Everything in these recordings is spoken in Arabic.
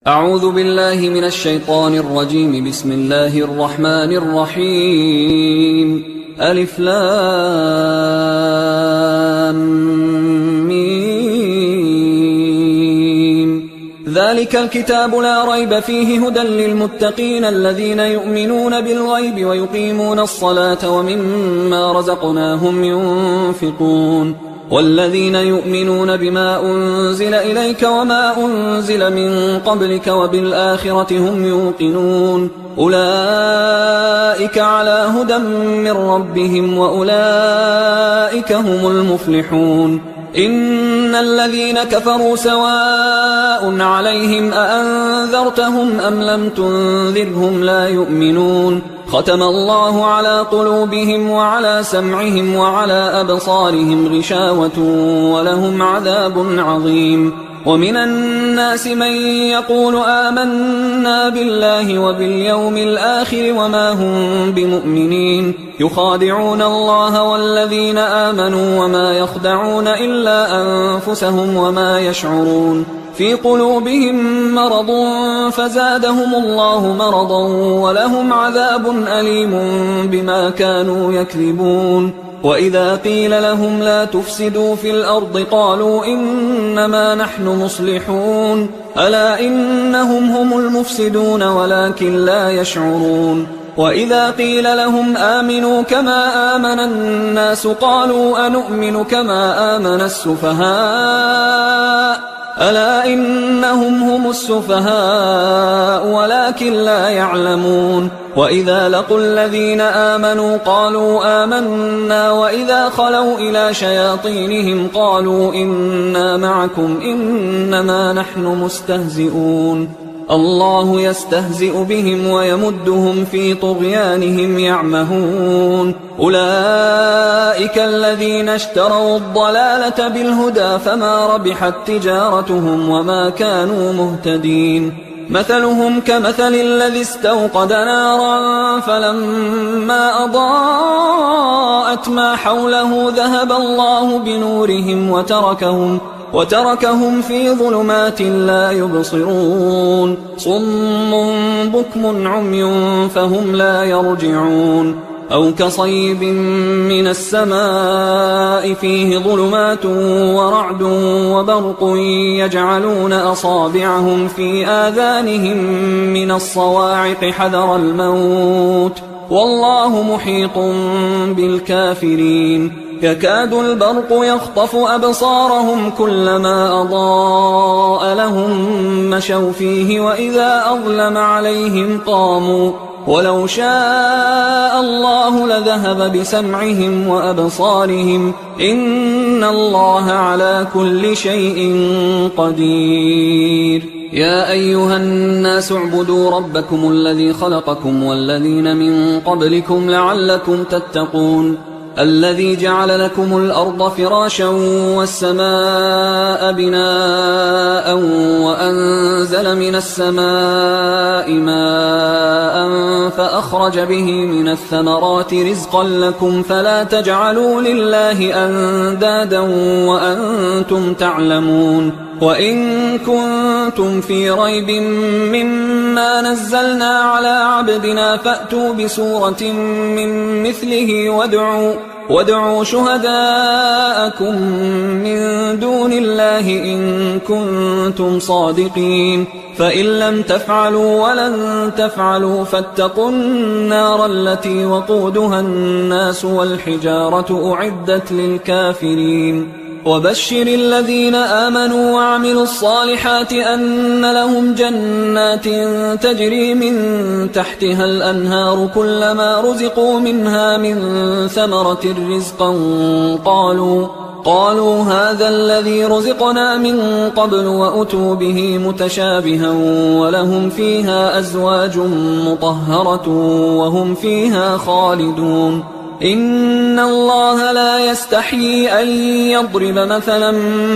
أعوذ بالله من الشيطان الرجيم. بسم الله الرحمن الرحيم. ألف لام ميم. ذلك الكتاب لا ريب فيه هدى للمتقين الذين يؤمنون بالغيب ويقيمون الصلاة ومما رزقناهم ينفقون والذين يؤمنون بما أنزل إليك وما أنزل من قبلك وبالآخرة هم يوقنون أولئك على هدى من ربهم وأولئك هم المفلحون. إن الذين كفروا سواء عليهم أأنذرتهم أم لم تنذرهم لا يؤمنون. ختم الله على قلوبهم وعلى سمعهم وعلى أبصارهم غشاوة ولهم عذاب عظيم. ومن الناس من يقول آمنا بالله وباليوم الآخر وما هم بمؤمنين يخادعون الله والذين آمنوا وما يخدعون إلا أنفسهم وما يشعرون. في قلوبهم مرض فزادهم الله مرضا ولهم عذاب أليم بما كانوا يكذبون. وإذا قيل لهم لا تفسدوا في الأرض قالوا إنما نحن مصلحون ألا إنهم هم المفسدون ولكن لا يشعرون. وإذا قيل لهم آمنوا كما آمن الناس قالوا أنؤمن كما آمن السفهاء ألا إنهم هم السفهاء ولكن لا يعلمون. وإذا لقوا الذين آمنوا قالوا آمنا وإذا خلوا إلى شياطينهم قالوا إنا معكم إنما نحن مستهزئون. الله يستهزئ بهم ويمدهم في طغيانهم يعمهون. أولئك الذين اشتروا الضلالة بالهدى فما ربحت تجارتهم وما كانوا مهتدين. مثلهم كمثل الذي استوقد نارا فلما أضاءت ما حوله ذهب الله بنورهم وتركهم في ظلمات لا يبصرون. صم بكم عمي فهم لا يرجعون. أو كصيب من السماء فيه ظلمات ورعد وبرق يجعلون أصابعهم في آذانهم من الصواعق حذر الموت والله محيط بالكافرين. يكاد البرق يخطف أبصارهم كلما أضاء لهم مشوا فيه وإذا أظلم عليهم قاموا ولو شاء الله لذهب بسمعهم وأبصارهم إن الله على كل شيء قدير. يا أيها الناس اعبدوا ربكم الذي خلقكم والذين من قبلكم لعلكم تتقون. الذي جعل لكم الأرض فراشا والسماء بناء وأنزل من السماء ماء فأخرج به من الثمرات رزقا لكم فلا تجعلوا لله أندادا وأنتم تعلمون. وإن كنتم في ريب مما نزلنا على عبدنا فأتوا بسورة من مثله وادعوا شهداءكم من دون الله إن كنتم صادقين. فإن لم تفعلوا ولن تفعلوا فاتقوا النار التي وقودها الناس والحجارة أعدت للكافرين. وبشر الذين آمنوا وعملوا الصالحات أن لهم جنات تجري من تحتها الأنهار كلما رزقوا منها من ثمرة رزقا قالوا هذا الذي رزقنا من قبل وأتوا به متشابها ولهم فيها أزواج مطهرة وهم فيها خالدون. إن الله لا يستحيي أن يضرب مثلا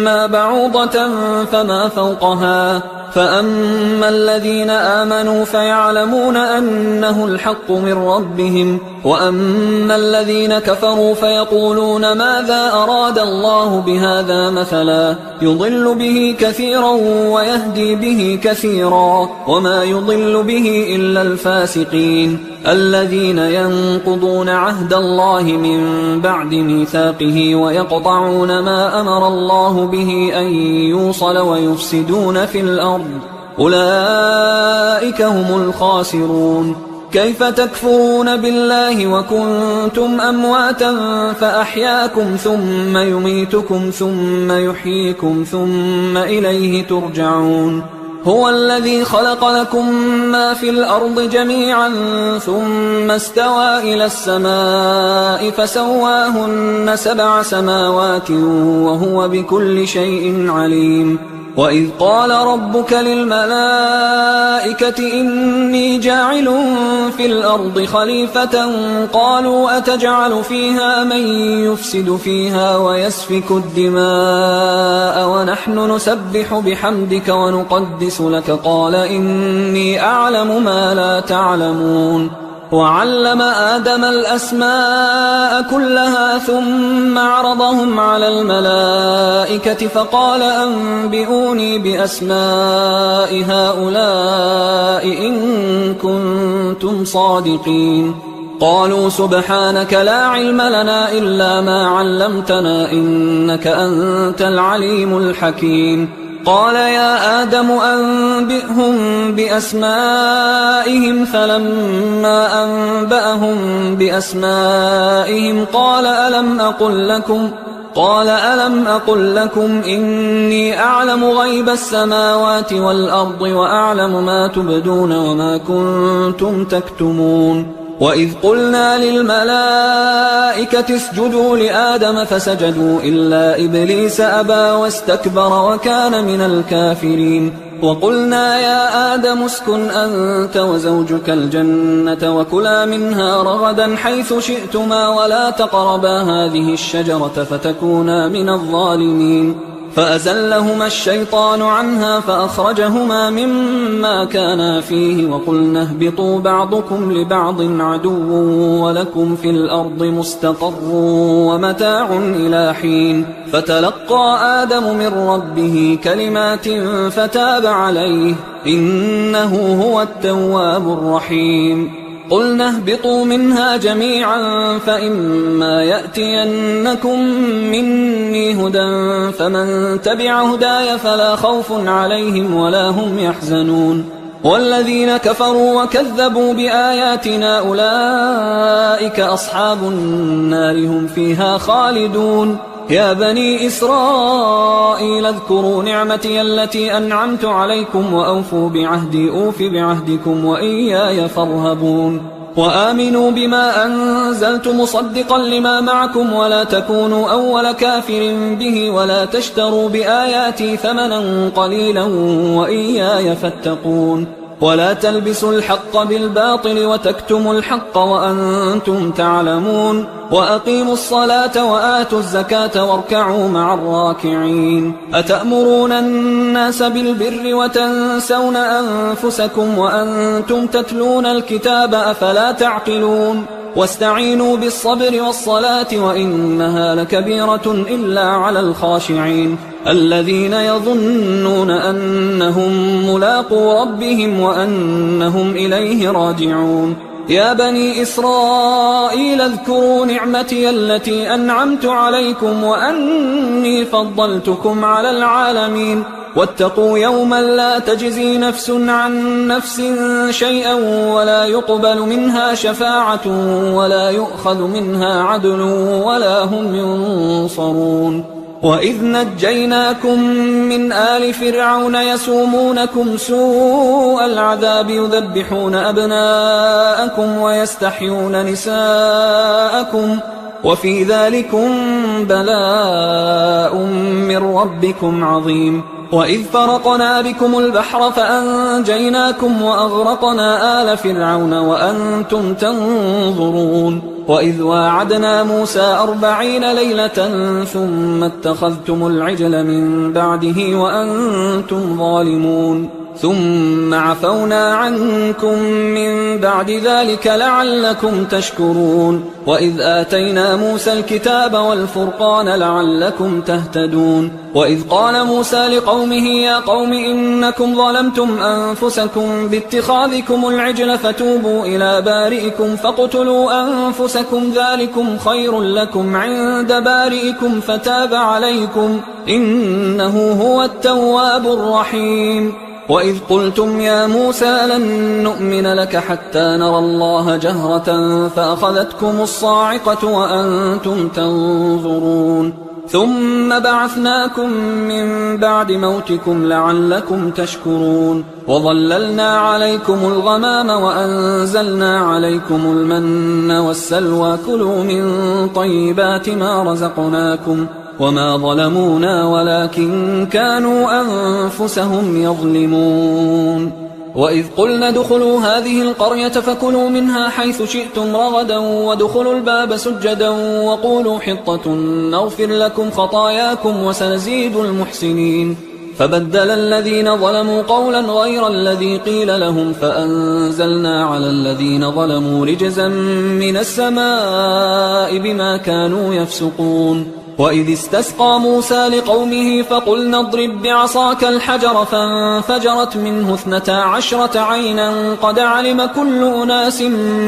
ما بعوضة فما فوقها فأما الذين آمنوا فيعلمون أنه الحق من ربهم، وأما الذين كفروا فيقولون ماذا أراد الله بهذا مثلا يضل به كثيرا ويهدي به كثيرا، وما يضل به إلا الفاسقين الذين ينقضون عهد الله من بعد ميثاقه ويقطعون ما أمر الله به أن يوصل ويفسدون في الأرض، أولئك هم الخاسرون. كيف تكفرون بالله وكنتم أمواتا فأحياكم ثم يميتكم ثم يحييكم ثم إليه ترجعون. هو الذي خلق لكم ما في الأرض جميعا ثم استوى إلى السماء فسواهن 7 سماوات وهو بكل شيء عليم. وإذ قال ربك للملائكة إني جاعل في الأرض خليفة قالوا أتجعل فيها من يفسد فيها ويسفك الدماء ونحن نسبح بحمدك ونقدس لك قال إني أعلم ما لا تعلمون. وعلم آدم الأسماء كلها ثم عرضهم على الملائكة فقال أنبئوني بأسماء هؤلاء إن كنتم صادقين. قالوا سبحانك لا علم لنا إلا ما علمتنا إنك أنت العليم الحكيم. قال يا آدم أنبئهم بأسمائهم فلما أنبأهم بأسمائهم قال ألم أقل لكم إني أعلم غيب السماوات والأرض وأعلم ما تبدون وما كنتم تكتمون. وإذ قلنا للملائكة اسجدوا لآدم فسجدوا إلا إبليس أبى واستكبر وكان من الكافرين. وقلنا يا آدم اسكن أنت وزوجك الجنة وكلا منها رغدا حيث شئتما ولا تقربا هذه الشجرة فتكونا من الظالمين. فأزلهما الشيطان عنها فأخرجهما مما كانا فيه وقلنا اهبطوا بعضكم لبعض عدو ولكم في الأرض مستقر ومتاع إلى حين. فتلقى آدم من ربه كلمات فتاب عليه إنه هو التواب الرحيم. قلنا اهبطوا منها جميعا فإما يأتينكم مني هدى فمن تبع هداي فلا خوف عليهم ولا هم يحزنون. والذين كفروا وكذبوا بآياتنا أولئك أصحاب النار هم فيها خالدون. يا بني إسرائيل اذكروا نعمتي التي أنعمت عليكم وأوفوا بعهدي أوف بعهدكم وإياي فارهبون. وآمنوا بما أنزلت مصدقا لما معكم ولا تكونوا أول كافر به ولا تشتروا بآياتي ثمنا قليلا وإياي فاتقون. ولا تلبسوا الحق بالباطل وتكتموا الحق وأنتم تعلمون. وأقيموا الصلاة وآتوا الزكاة واركعوا مع الراكعين. أتأمرون الناس بالبر وتنسون أنفسكم وأنتم تتلون الكتاب أفلا تعقلون. واستعينوا بالصبر والصلاة وإنها لكبيرة إلا على الخاشعين الذين يظنون أنهم ملاقو ربهم وأنهم إليه راجعون. يا بني إسرائيل اذكروا نعمتي التي أنعمت عليكم وأني فضلتكم على العالمين. واتقوا يوما لا تجزي نفس عن نفس شيئا ولا يقبل منها شفاعة ولا يؤخذ منها عدل ولا هم ينصرون. وإذ نجيناكم من آل فرعون يسومونكم سوء العذاب يذبحون أبناءكم ويستحيون نساءكم وفي ذلكم بلاء من ربكم عظيم. وإذ فرقنا بكم البحر فأنجيناكم وأغرقنا آل فرعون وأنتم تنظرون. وإذ واعدنا موسى 40 ليلة ثم اتخذتم العجل من بعده وأنتم ظالمون. ثم عفونا عنكم من بعد ذلك لعلكم تشكرون وإذ آتينا موسى الكتاب والفرقان لعلكم تهتدون وإذ قال موسى لقومه يا قوم إنكم ظلمتم أنفسكم باتخاذكم العجل فتوبوا إلى بارئكم فاقتلوا أنفسكم ذلكم خير لكم عند بارئكم فتاب عليكم إنه هو التواب الرحيم وإذ قلتم يا موسى لن نؤمن لك حتى نرى الله جهرة فأخذتكم الصاعقة وأنتم تنظرون ثم بعثناكم من بعد موتكم لعلكم تشكرون وظللنا عليكم الغمام وأنزلنا عليكم المن والسلوى كلوا من طيبات ما رزقناكم وما ظلمونا ولكن كانوا أنفسهم يظلمون وإذ قلنا ادخلوا هذه القرية فكلوا منها حيث شئتم رغدا وادخلوا الباب سجدا وقولوا حطة نغفر لكم خطاياكم وسنزيد المحسنين فبدل الذين ظلموا قولا غير الذي قيل لهم فأنزلنا على الذين ظلموا رجزا من السماء بما كانوا يفسقون وإذ استسقى موسى لقومه فقلنا اضرب بعصاك الحجر فانفجرت منه 12 عينا قد علم كل أناس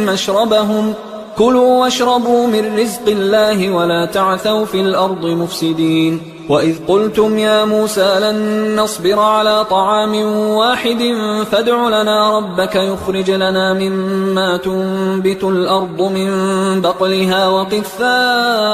مشربهم كلوا واشربوا من رزق الله ولا تعثوا في الأرض مفسدين وإذ قلتم يا موسى لن نصبر على طعام واحد فادع لنا ربك يخرج لنا مما تنبت الأرض من بقلها وقثائها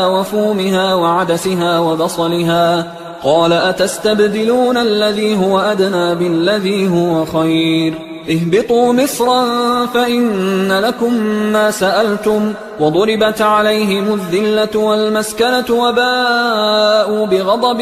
وفومها وعدسها وبصلها قال أتستبدلون الذي هو أدنى بالذي هو خير اهبطوا مصرا فإن لكم ما سألتم وضربت عليهم الذلة والمسكنة وباءوا بغضب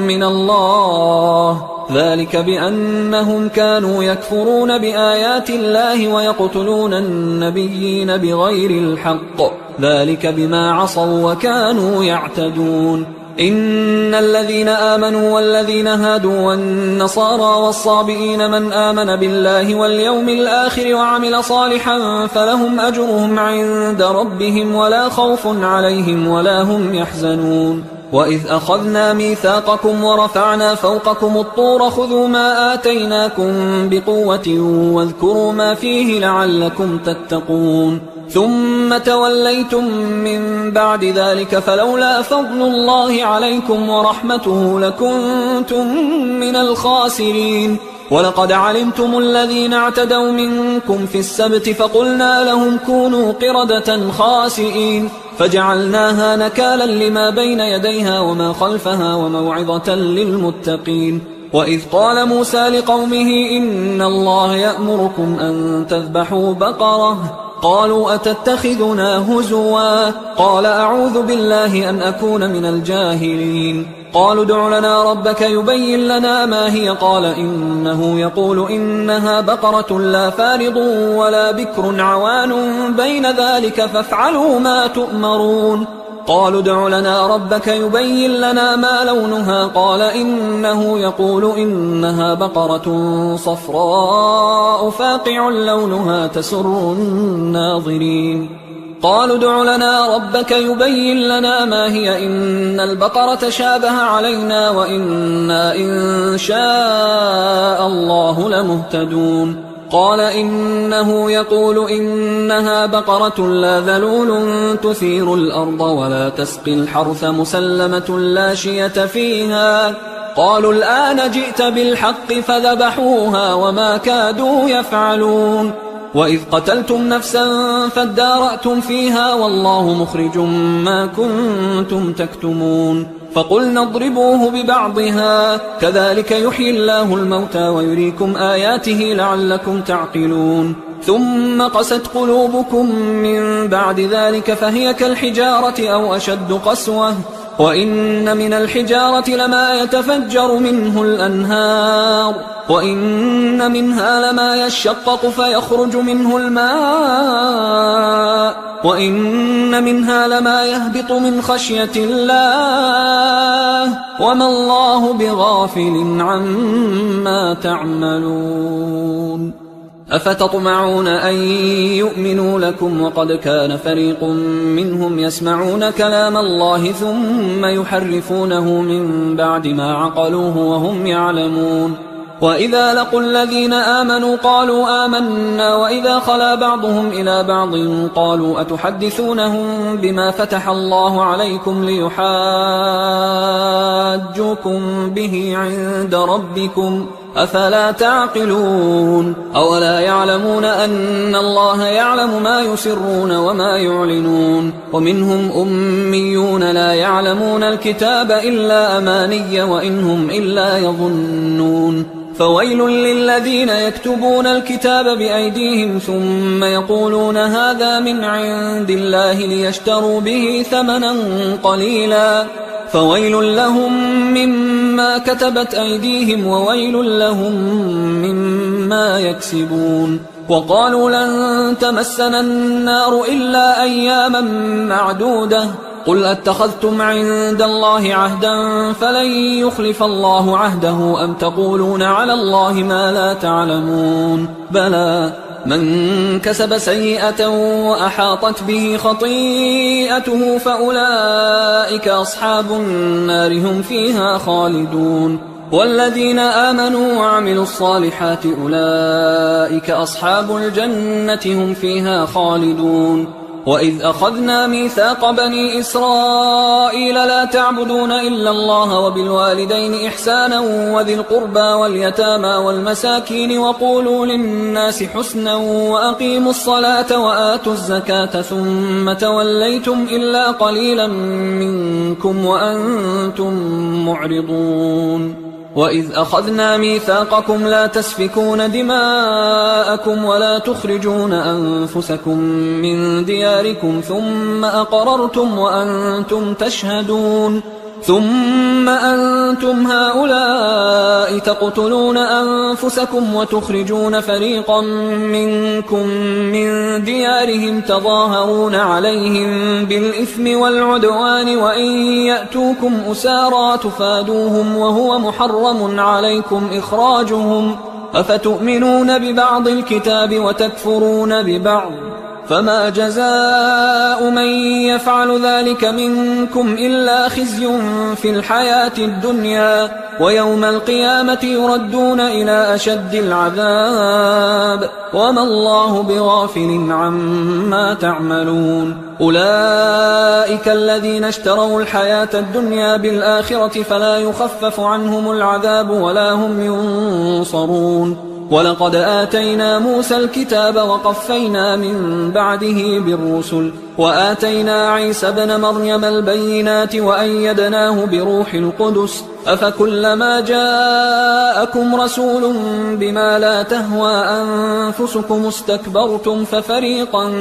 من الله ذلك بأنهم كانوا يكفرون بآيات الله ويقتلون النبيين بغير الحق ذلك بما عصوا وكانوا يعتدون إن الذين آمنوا والذين هادوا والنصارى والصابئين من آمن بالله واليوم الآخر وعمل صالحا فلهم أجرهم عند ربهم ولا خوف عليهم ولا هم يحزنون وإذ أخذنا ميثاقكم ورفعنا فوقكم الطور خذوا ما آتيناكم بقوة واذكروا ما فيه لعلكم تتقون ثم توليتم من بعد ذلك فلولا فضل الله عليكم ورحمته لكنتم من الخاسرين ولقد علمتم الذين اعتدوا منكم في السبت فقلنا لهم كونوا قردة خاسئين فجعلناها نكالا لما بين يديها وما خلفها وموعظة للمتقين وإذ قال موسى لقومه إن الله يأمركم أن تذبحوا بقرة قالوا أتتخذنا هزوا قال أعوذ بالله أن أكون من الجاهلين قالوا ادع لنا ربك يبين لنا ما هي قال إنه يقول إنها بقرة لا فارض ولا بكر عوان بين ذلك فافعلوا ما تؤمرون قالوا ادع لنا ربك يبين لنا ما لونها قال إنه يقول إنها بقرة صفراء فاقع لونها تسر الناظرين قالوا ادع لنا ربك يبين لنا ما هي إن البقرة شابه علينا وإنا إن شاء الله لمهتدون قال إنه يقول إنها بقرة لا ذلول تثير الأرض ولا تسقي الحرث مسلمة لا شية فيها قالوا الآن جئت بالحق فذبحوها وما كادوا يفعلون وإذ قتلتم نفسا فادارأتم فيها والله مخرج ما كنتم تكتمون فقلنا اضربوه ببعضها كذلك يحيي الله الموتى ويريكم آياته لعلكم تعقلون ثم قست قلوبكم من بعد ذلك فهي كالحجارة أو أشد قسوة وإن من الحجارة لما يتفجر منه الأنهار وإن منها لما يشقق فيخرج منه الماء وإن منها لما يهبط من خشية الله وما الله بغافل عما تعملون أفتطمعون أن يؤمنوا لكم وقد كان فريق منهم يسمعون كلام الله ثم يحرفونه من بعد ما عقلوه وهم يعلمون وإذا لقوا الذين آمنوا قالوا آمنا وإذا خلا بعضهم إلى بعض قالوا أتحدثونهم بما فتح الله عليكم ليحاجوكم به عند ربكم أفلا تعقلون أولا يعلمون أن الله يعلم ما يسرون وما يعلنون ومنهم أميون لا يعلمون الكتاب إلا أماني وإنهم إلا يظنون فويل للذين يكتبون الكتاب بأيديهم ثم يقولون هذا من عند الله ليشتروا به ثمنا قليلا فويل لهم مما كتبت أيديهم وويل لهم مما يكسبون وقالوا لن تمسنا النار إلا أياما معدودة قل أتخذتم عند الله عهدا فلن يخلف الله عهده أم تقولون على الله ما لا تعلمون بلى من كسب سيئة وأحاطت به خطيئته فأولئك أصحاب النار هم فيها خالدون والذين آمنوا وعملوا الصالحات أولئك أصحاب الجنة هم فيها خالدون وإذ أخذنا ميثاق بني إسرائيل لا تعبدون إلا الله وبالوالدين إحسانا وذي القربى واليتامى والمساكين وقولوا للناس حسنا وأقيموا الصلاة وآتوا الزكاة ثم توليتم إلا قليلا منكم وأنتم معرضون وإذ أخذنا ميثاقكم لا تسفكون دماءكم ولا تخرجون أنفسكم من دياركم ثم أقررتم وأنتم تشهدون ثم أنتم هؤلاء تقتلون أنفسكم وتخرجون فريقا منكم من ديارهم تظاهرون عليهم بالإثم والعدوان وإن يأتوكم أسارى تفادوهم وهو محرم عليكم إخراجهم أفتؤمنون ببعض الكتاب وتكفرون ببعض فما جزاء من يفعل ذلك منكم إلا خزي في الحياة الدنيا ويوم القيامة يردون إلى أشد العذاب وما الله بغافل عما تعملون أولئك الذين اشتروا الحياة الدنيا بالآخرة فلا يخفف عنهم العذاب ولا هم ينصرون ولقد آتينا موسى الكتاب وقفينا من بعده بالرسل وآتينا عيسى ابن مريم البينات وأيدناه بروح القدس أفكلما جاءكم رسول بما لا تهوى أنفسكم استكبرتم ففريقا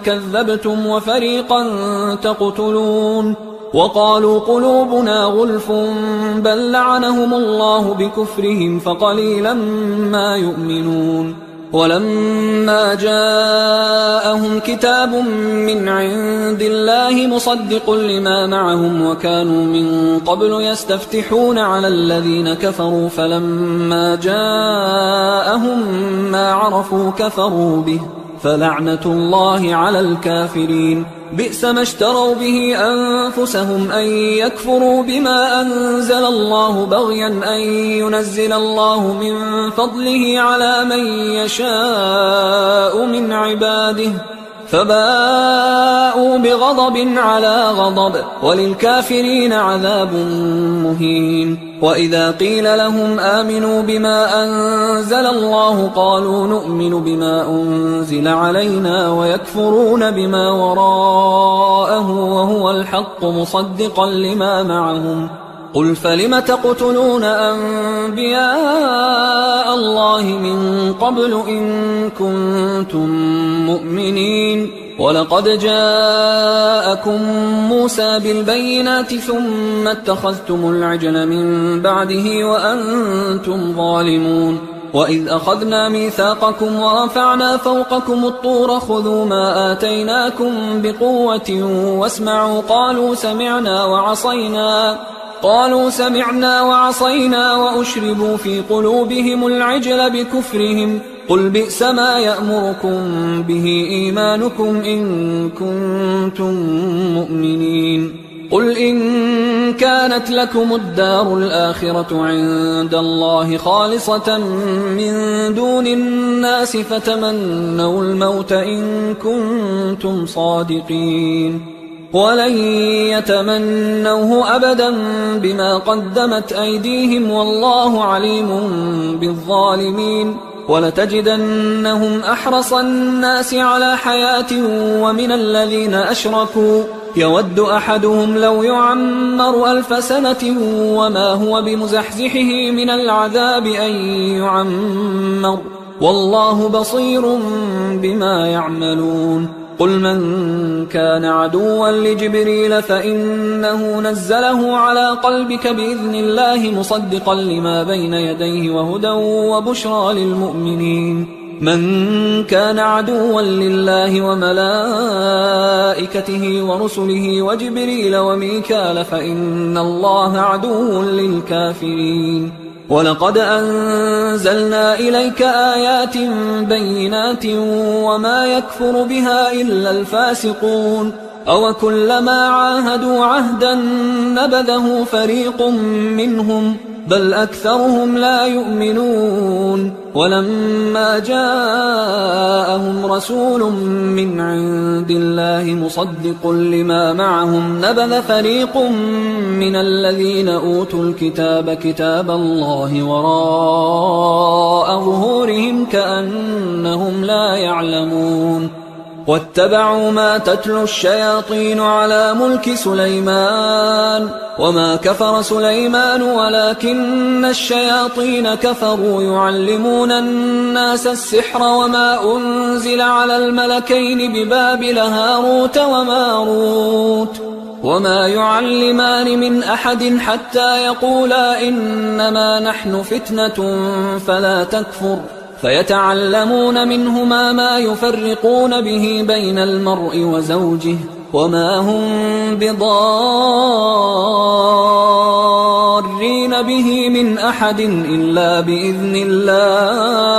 كذبتم وفريقا تقتلون وقالوا قلوبنا غلف بل لعنهم الله بكفرهم فقليلا ما يؤمنون ولما جاءهم كتاب من عند الله مصدق لما معهم وكانوا من قبل يستفتحون على الذين كفروا فلما جاءهم ما عرفوا كفروا به فلعنة الله على الكافرين بئس ما اشتروا به أنفسهم أن يكفروا بما أنزل الله بغيا أن ينزل الله من فضله على من يشاء من عباده فباءوا بغضب على غضب وللكافرين عذاب مهين وإذا قيل لهم آمنوا بما أنزل الله قالوا نؤمن بما أنزل علينا ويكفرون بما وراءه وهو الحق مصدقا لما معهم قل فلم تقتلون أنبياء الله من قبل إن كنتم مؤمنين ولقد جاءكم موسى بالبينات ثم اتخذتم العجل من بعده وأنتم ظالمون وإذ أخذنا ميثاقكم ورفعنا فوقكم الطور خذوا ما آتيناكم بقوة واسمعوا قالوا سمعنا وعصينا وأشربوا في قلوبهم العجل بكفرهم قل بئس ما يأمركم به إيمانكم إن كنتم مؤمنين قل إن كانت لكم الدار الآخرة عند الله خالصة من دون الناس فتمنوا الموت إن كنتم صادقين ولن يتمنوه أبدا بما قدمت أيديهم والله عليم بالظالمين ولتجدنهم أحرص الناس على حياة ومن الذين أشركوا يود أحدهم لو يعمر 1000 سنة وما هو بمزحزحه من العذاب أن يعمر والله بصير بما يعملون قل من كان عدوا لجبريل فإنه نزله على قلبك بإذن الله مصدقا لما بين يديه وهدى وبشرى للمؤمنين من كان عدوا لله وملائكته ورسله وجبريل وميكال فإن الله عدو للكافرين ولقد أنزلنا إليك آيات بينات وما يكفر بها إلا الفاسقون أوكلما عاهدوا عهدا نبذه فريق منهم بل أكثرهم لا يؤمنون ولما جاءهم رسول من عند الله مصدق لما معهم نبذ فريق من الذين أوتوا الكتاب كتاب الله وراء ظهورهم كأنهم لا يعلمون واتبعوا ما تتلو الشياطين على ملك سليمان وما كفر سليمان ولكن الشياطين كفروا يعلمون الناس السحر وما أنزل على الملكين ببابل هاروت وماروت وما يعلمان من أحد حتى يقولا إنما نحن فتنة فلا تكفر فيتعلمون منهما ما يفرقون به بين المرء وزوجه وما هم بضارين به من أحد إلا بإذن الله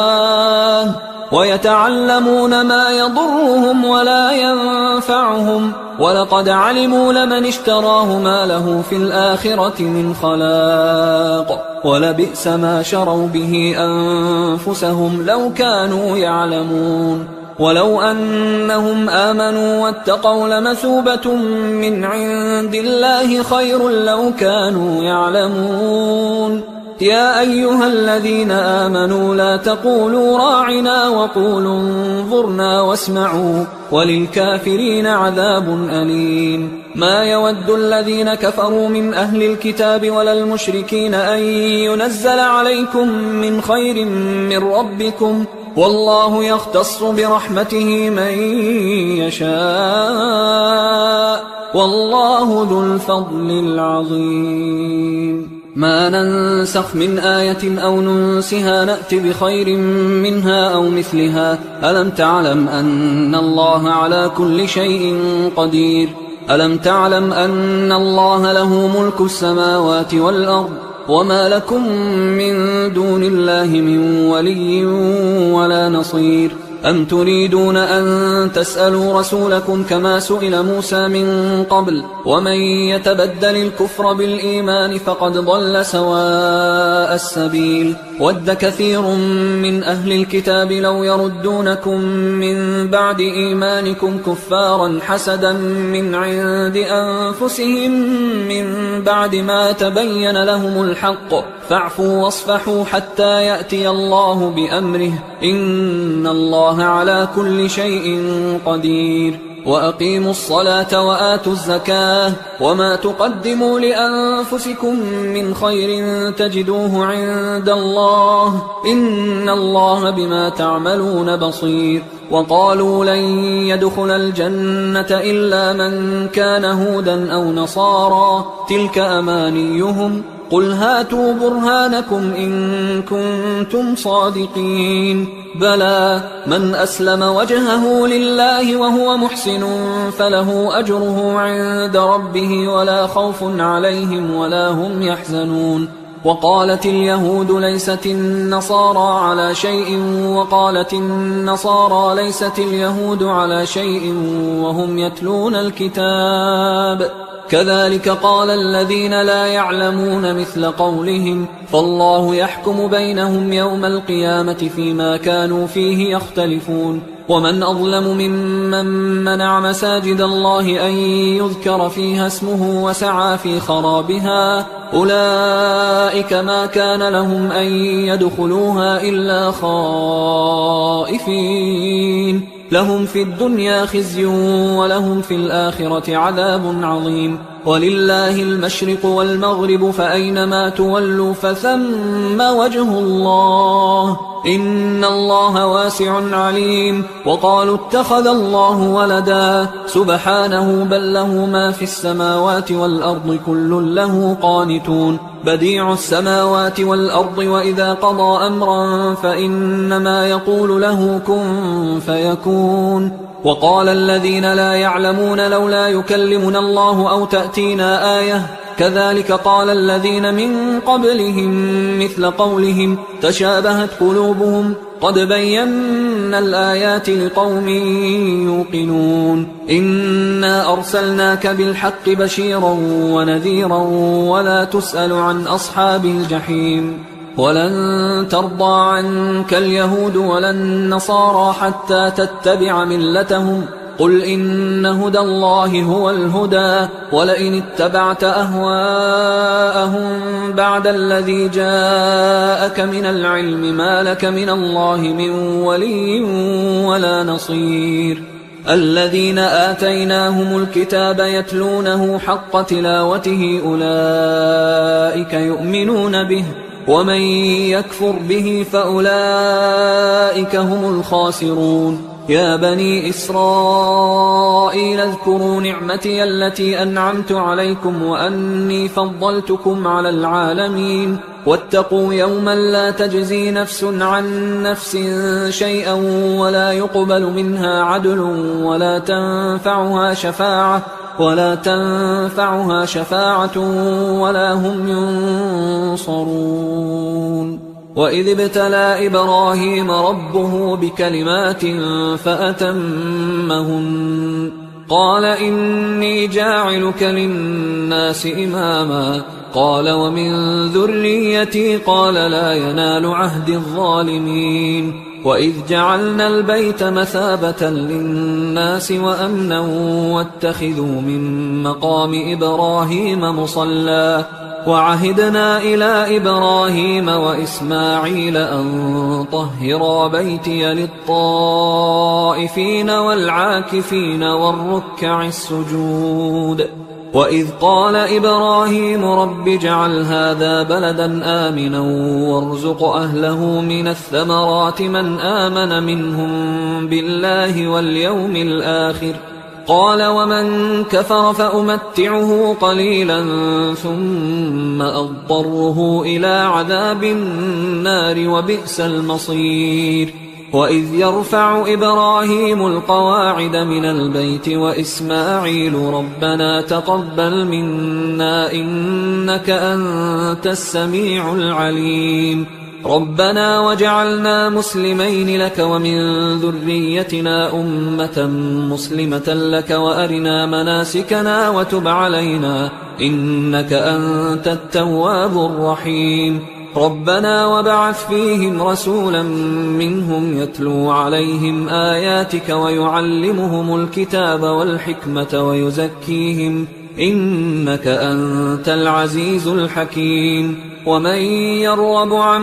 ويتعلمون ما يضرهم ولا ينفعهم ولقد علموا لمن اشتراه ما له في الآخرة من خلاق ولبئس ما شروا به أنفسهم لو كانوا يعلمون ولو أنهم آمنوا واتقوا لمثوبة من عند الله خير لو كانوا يعلمون يا أيها الذين آمنوا لا تقولوا راعنا وقولوا انظرنا واسمعوا وللكافرين عذاب أليم ما يود الذين كفروا من أهل الكتاب ولا المشركين أن ينزل عليكم من خير من ربكم والله يختص برحمته من يشاء والله ذو الفضل العظيم ما ننسخ من آية أو ننسها نأت بخير منها أو مثلها ألم تعلم أن الله على كل شيء قدير ألم تعلم أن الله له ملك السماوات والأرض وما لكم من دون الله من ولي ولا نصير أم تريدون أن تسألوا رسولكم كما سئل موسى من قبل ومن يتبدل الكفر بالإيمان فقد ضل سواء السبيل ود كثير من أهل الكتاب لو يردونكم من بعد إيمانكم كفارا حسدا من عند أنفسهم من بعد ما تبين لهم الحق فاعفوا واصفحوا حتى يأتي الله بأمره إن الله على كل شيء قدير وأقيموا الصلاة وآتوا الزكاة وما تقدموا لأنفسكم من خير تجدوه عند الله إن الله بما تعملون بصير وقالوا لن يدخل الجنة إلا من كان هودا أو نصارى تلك أمانيهم قل هاتوا برهانكم إن كنتم صادقين بلى من أسلم وجهه لله وهو محسن فله أجره عند ربه ولا خوف عليهم ولا هم يحزنون وقالت اليهود ليست النصارى على شيء وقالت النصارى ليست اليهود على شيء وهم يتلون الكتاب كذلك قال الذين لا يعلمون مثل قولهم فالله يحكم بينهم يوم القيامة فيما كانوا فيه يختلفون ومن أظلم ممن منع مساجد الله أن يذكر فيها اسمه وسعى في خرابها أولئك ما كان لهم أن يدخلوها إلا خائفين لهم في الدنيا خزي ولهم في الآخرة عذاب عظيم ولله المشرق والمغرب فأينما تولوا فثم وجه الله إن الله واسع عليم وقالوا اتخذ الله ولدا سبحانه بل له ما في السماوات والأرض كل له قانتون بديع السماوات والأرض وإذا قضى أمرا فإنما يقول له كن فيكون وقال الذين لا يعلمون لولا يكلمنا الله أو تأتينا آية كذلك قال الذين من قبلهم مثل قولهم تشابهت قلوبهم قد بينا الآيات لقوم يوقنون إنا أرسلناك بالحق بشيرا ونذيرا ولا تسأل عن أصحاب الجحيم ولن ترضى عنك اليهود ولا النصارى حتى تتبع ملتهم قل إن هدى الله هو الهدى ولئن اتبعت أهواءهم بعد الذي جاءك من العلم ما لك من الله من ولي ولا نصير الذين آتيناهم الكتاب يتلونه حق تلاوته أولئك يؤمنون به ومن يكفر به فأولئك هم الخاسرون يا بني إسرائيل اذكروا نعمتي التي أنعمت عليكم وأني فضلتكم على العالمين واتقوا يوما لا تجزي نفس عن نفس شيئا ولا يقبل منها عدل ولا تنفعها شفاعة ولا هم ينصرون وإذ ابتلى إبراهيم ربه بكلمات فأتمهن قال إني جاعلك للناس إماما قال ومن ذريتي قال لا ينال عهد الظالمين وإذ جعلنا البيت مثابة للناس وأمنا واتخذوا من مقام إبراهيم مصلى وعهدنا إلى إبراهيم وإسماعيل أن طهرا بيتي للطائفين والعاكفين والركع السجود وإذ قال إبراهيم رب اجعل هذا بلدا آمنا وارزق أهله من الثمرات من آمن منهم بالله واليوم الآخر قال ومن كفر فأمتعه قليلا ثم أضطره إلى عذاب النار وبئس المصير وإذ يرفع إبراهيم القواعد من البيت وإسماعيل ربنا تقبل منا إنك أنت السميع العليم ربنا وجعلنا مسلمين لك ومن ذريتنا أمة مسلمة لك وأرنا مناسكنا وتب علينا إنك أنت التواب الرحيم ربنا وابعث فيهم رسولا منهم يتلو عليهم آياتك ويعلمهم الكتاب والحكمة ويزكيهم إنك أنت العزيز الحكيم ومن يرغب عن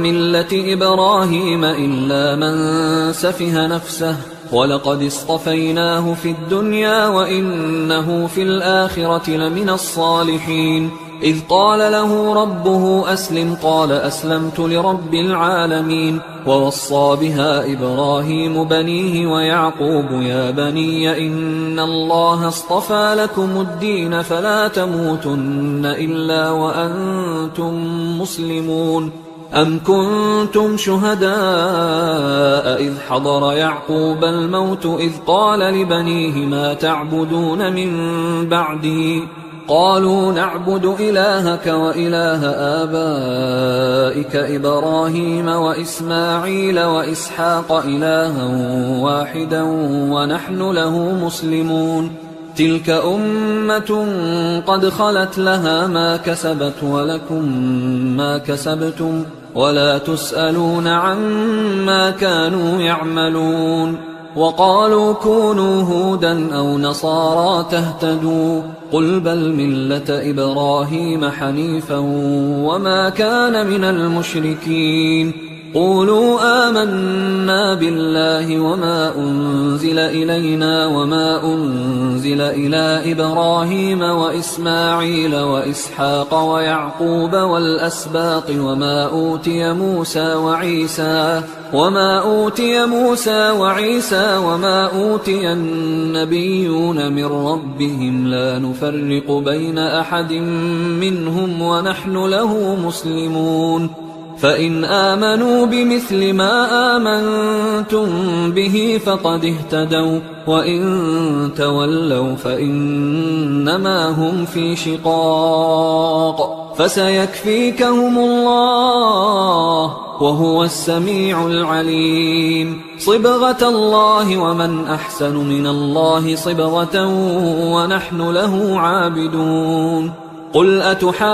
ملة إبراهيم إلا من سفه نفسه ولقد اصطفيناه في الدنيا وإنه في الآخرة لمن الصالحين إذ قال له ربه أسلم قال أسلمت لرب العالمين. ووصى بها إبراهيم بنيه ويعقوب يا بني إن الله اصطفى لكم الدين فلا تموتن إلا وأنتم مسلمون. أم كنتم شهداء إذ حضر يعقوب الموت إذ قال لبنيه ما تعبدون من بعدي قالوا نعبد إلهك وإله آبائك إبراهيم وإسماعيل وإسحاق إلها واحدا ونحن له مسلمون. تلك أمة قد خلت لها ما كسبت ولكم ما كسبتم ولا تسألون عما كانوا يعملون. وقالوا كونوا هودا أو نصارى تهتدوا قل بل ملة إبراهيم حنيفا وما كان من المشركين. قولوا آمنا بالله وما أنزل إلينا وما أنزل إلى إبراهيم وإسماعيل وإسحاق ويعقوب والأسباط وما أوتي موسى وعيسى وما أوتي النبيون من ربهم لا نفرق بين أحد منهم ونحن له مسلمون. فإن آمنوا بمثل ما آمنتم به فقد اهتدوا وإن تولوا فإنما هم في شقاق فسيكفيكهم الله وهو السميع العليم. صبغة الله ومن أحسن من الله صبغة ونحن له عابدون. قل أتحاجوننا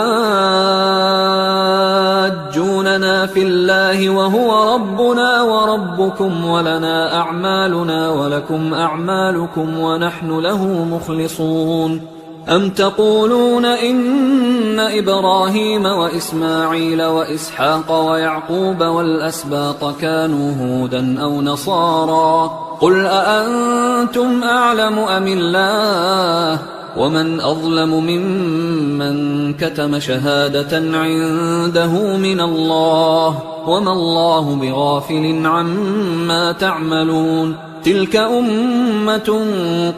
في الله وهو ربنا وربكم ولنا أعمالنا ولكم أعمالكم ونحن له مخلصون. أم تقولون إن إبراهيم وإسماعيل وإسحاق ويعقوب والأسباط كانوا هودا أو نصارى قل أأنتم أعلم أم الله ومن أظلم ممن كتم شهادة عنده من الله وما الله بغافل عما تعملون. تلك أمة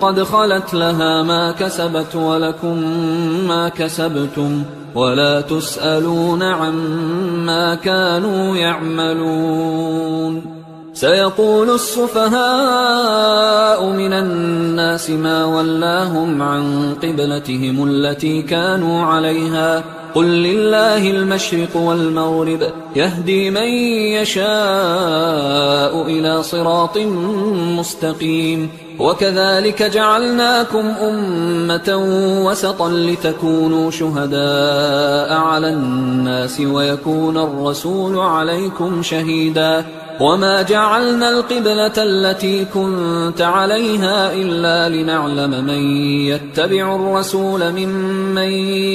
قد خلت لها ما كسبت ولكم ما كسبتم ولا تسألون عما كانوا يعملون. سيقول السفهاء من الناس ما ولاهم عن قبلتهم التي كانوا عليها قل لله المشرق والمغرب يهدي من يشاء إلى صراط مستقيم. وكذلك جعلناكم أمة وسطا لتكونوا شهداء على الناس ويكون الرسول عليكم شهيدا. وما جعلنا القبلة التي كنت عليها إلا لنعلم من يتبع الرسول ممن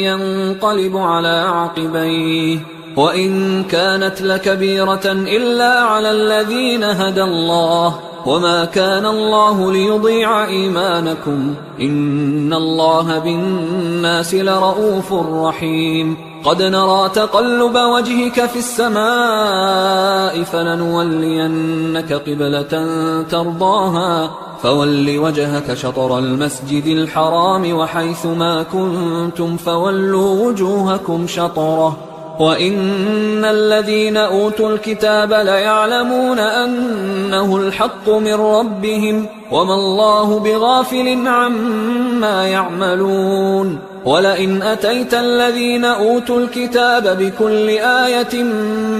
ينقلب على عقبيه وإن كانت لكبيرة إلا على الذين هدى الله وما كان الله ليضيع إيمانكم إن الله بالناس لرؤوف رحيم. قد نرى تقلب وجهك في السماء فلنولينك قبلة ترضاها فول وجهك شطر المسجد الحرام وحيث ما كنتم فولوا وجوهكم شطره وإن الذين أوتوا الكتاب ليعلمون أنه الحق من ربهم وما الله بغافل عما يعملون. ولئن أتيت الذين أوتوا الكتاب بكل آية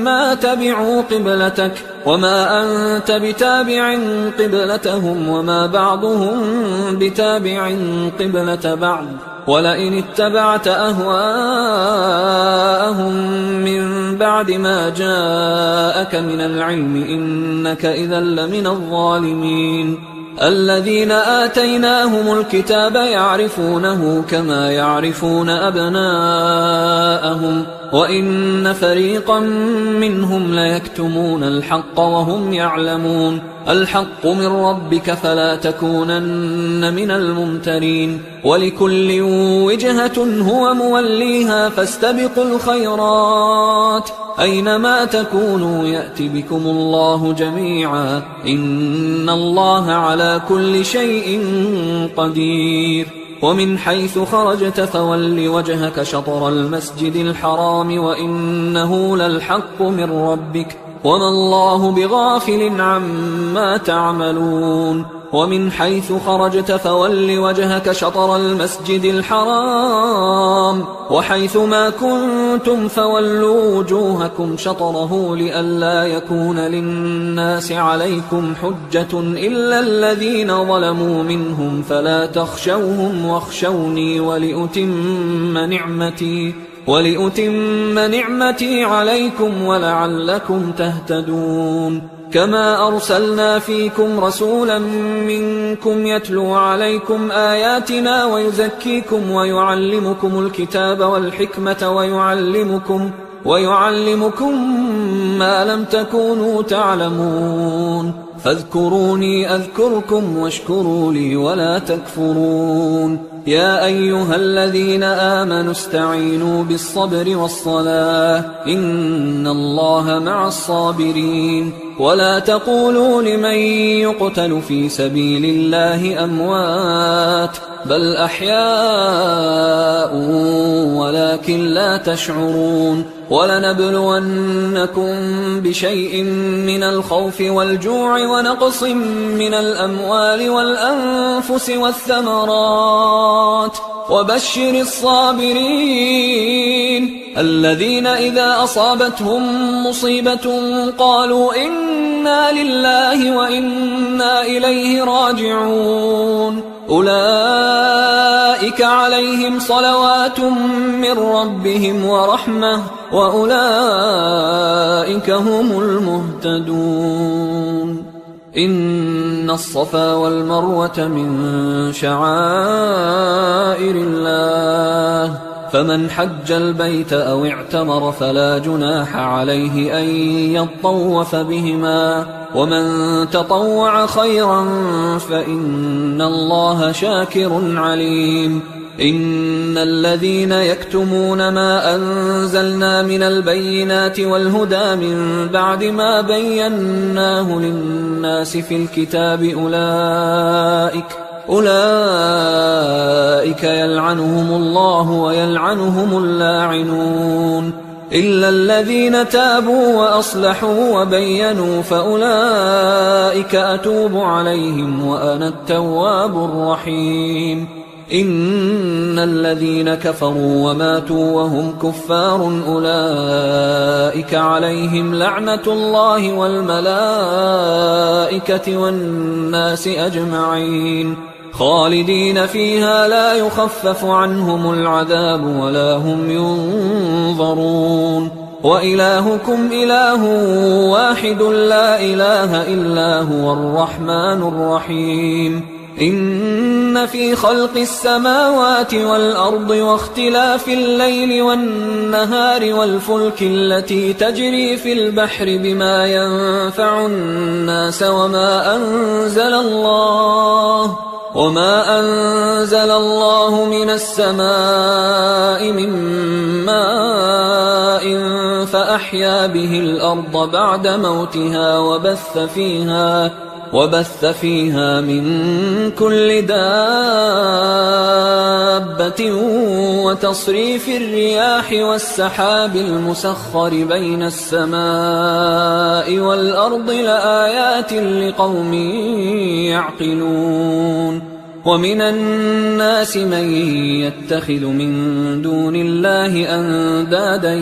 ما تبعوا قبلتك وما أنت بتابع قبلتهم وما بعضهم بتابع قبلة بعض ولئن اتبعت أهواءهم من بعد ما جاءك من العلم إنك إذا لمن الظالمين. الذين آتيناهم الكتاب يعرفونه كما يعرفون أبناءهم وإن فريقا منهم ليكتمون الحق وهم يعلمون. الحق من ربك فلا تكونن من الممترين ولكل وجهة هو موليها فاستبقوا الخيرات أينما تكونوا يأت بكم الله جميعا إن الله على كل شيء قدير ومن حيث خرجت فول وجهك شطر المسجد الحرام وإنه للحق من ربك وما الله بغافل عما تعملون ومن حيث خرجت فول وجهك شطر المسجد الحرام وحيث ما كنتم فولوا وجوهكم شطره لئلا يكون للناس عليكم حجة إلا الذين ظلموا منهم فلا تخشوهم واخشوني ولأتم نعمتي عليكم ولعلكم تهتدون كما أرسلنا فيكم رسولا منكم يتلو عليكم آياتنا ويزكيكم ويعلمكم الكتاب والحكمة ويعلمكم ما لم تكونوا تعلمون فاذكروني أذكركم واشكروا لي ولا تكفرون يا أيها الذين آمنوا استعينوا بالصبر والصلاة إن الله مع الصابرين ولا تقولوا لمن يقتل في سبيل الله أموات بل أحياء ولكن لا تشعرون ولنبلونكم بشيء من الخوف والجوع ونقص من الأموال والأنفس والثمرات وبشر الصابرين الذين إذا أصابتهم مصيبة قالوا إنا لله وإنا إليه راجعون أولئك عليهم صلوات من ربهم ورحمة وأولئك هم المهتدون إن الصفا والمروة من شعائر الله فمن حج البيت أو اعتمر فلا جناح عليه أن يطوف بهما ومن تطوع خيرا فإن الله شاكر عليم إن الذين يكتمون ما أنزلنا من البينات والهدى من بعد ما بيناه للناس في الكتاب أولئك يلعنهم الله ويلعنهم اللاعنون إلا الذين تابوا وأصلحوا وبينوا فأولئك أتوب عليهم وأنا التواب الرحيم إن الذين كفروا وماتوا وهم كفار أولئك عليهم لعنة الله والملائكة والناس أجمعين خالدين فيها لا يخفف عنهم العذاب ولا هم ينظرون وإلهكم إله واحد لا إله إلا هو الرحمن الرحيم إن في خلق السماوات والأرض واختلاف الليل والنهار والفلك التي تجري في البحر بما ينفع الناس وما أنزل الله من السماء من ماء فأحيا به الأرض بعد موتها وبث فيها من كل دابة وتصريف الرياح والسحاب المسخر بين السماء والأرض لآيات لقوم يعقلون ومن الناس من يتخذ من دون الله أندادا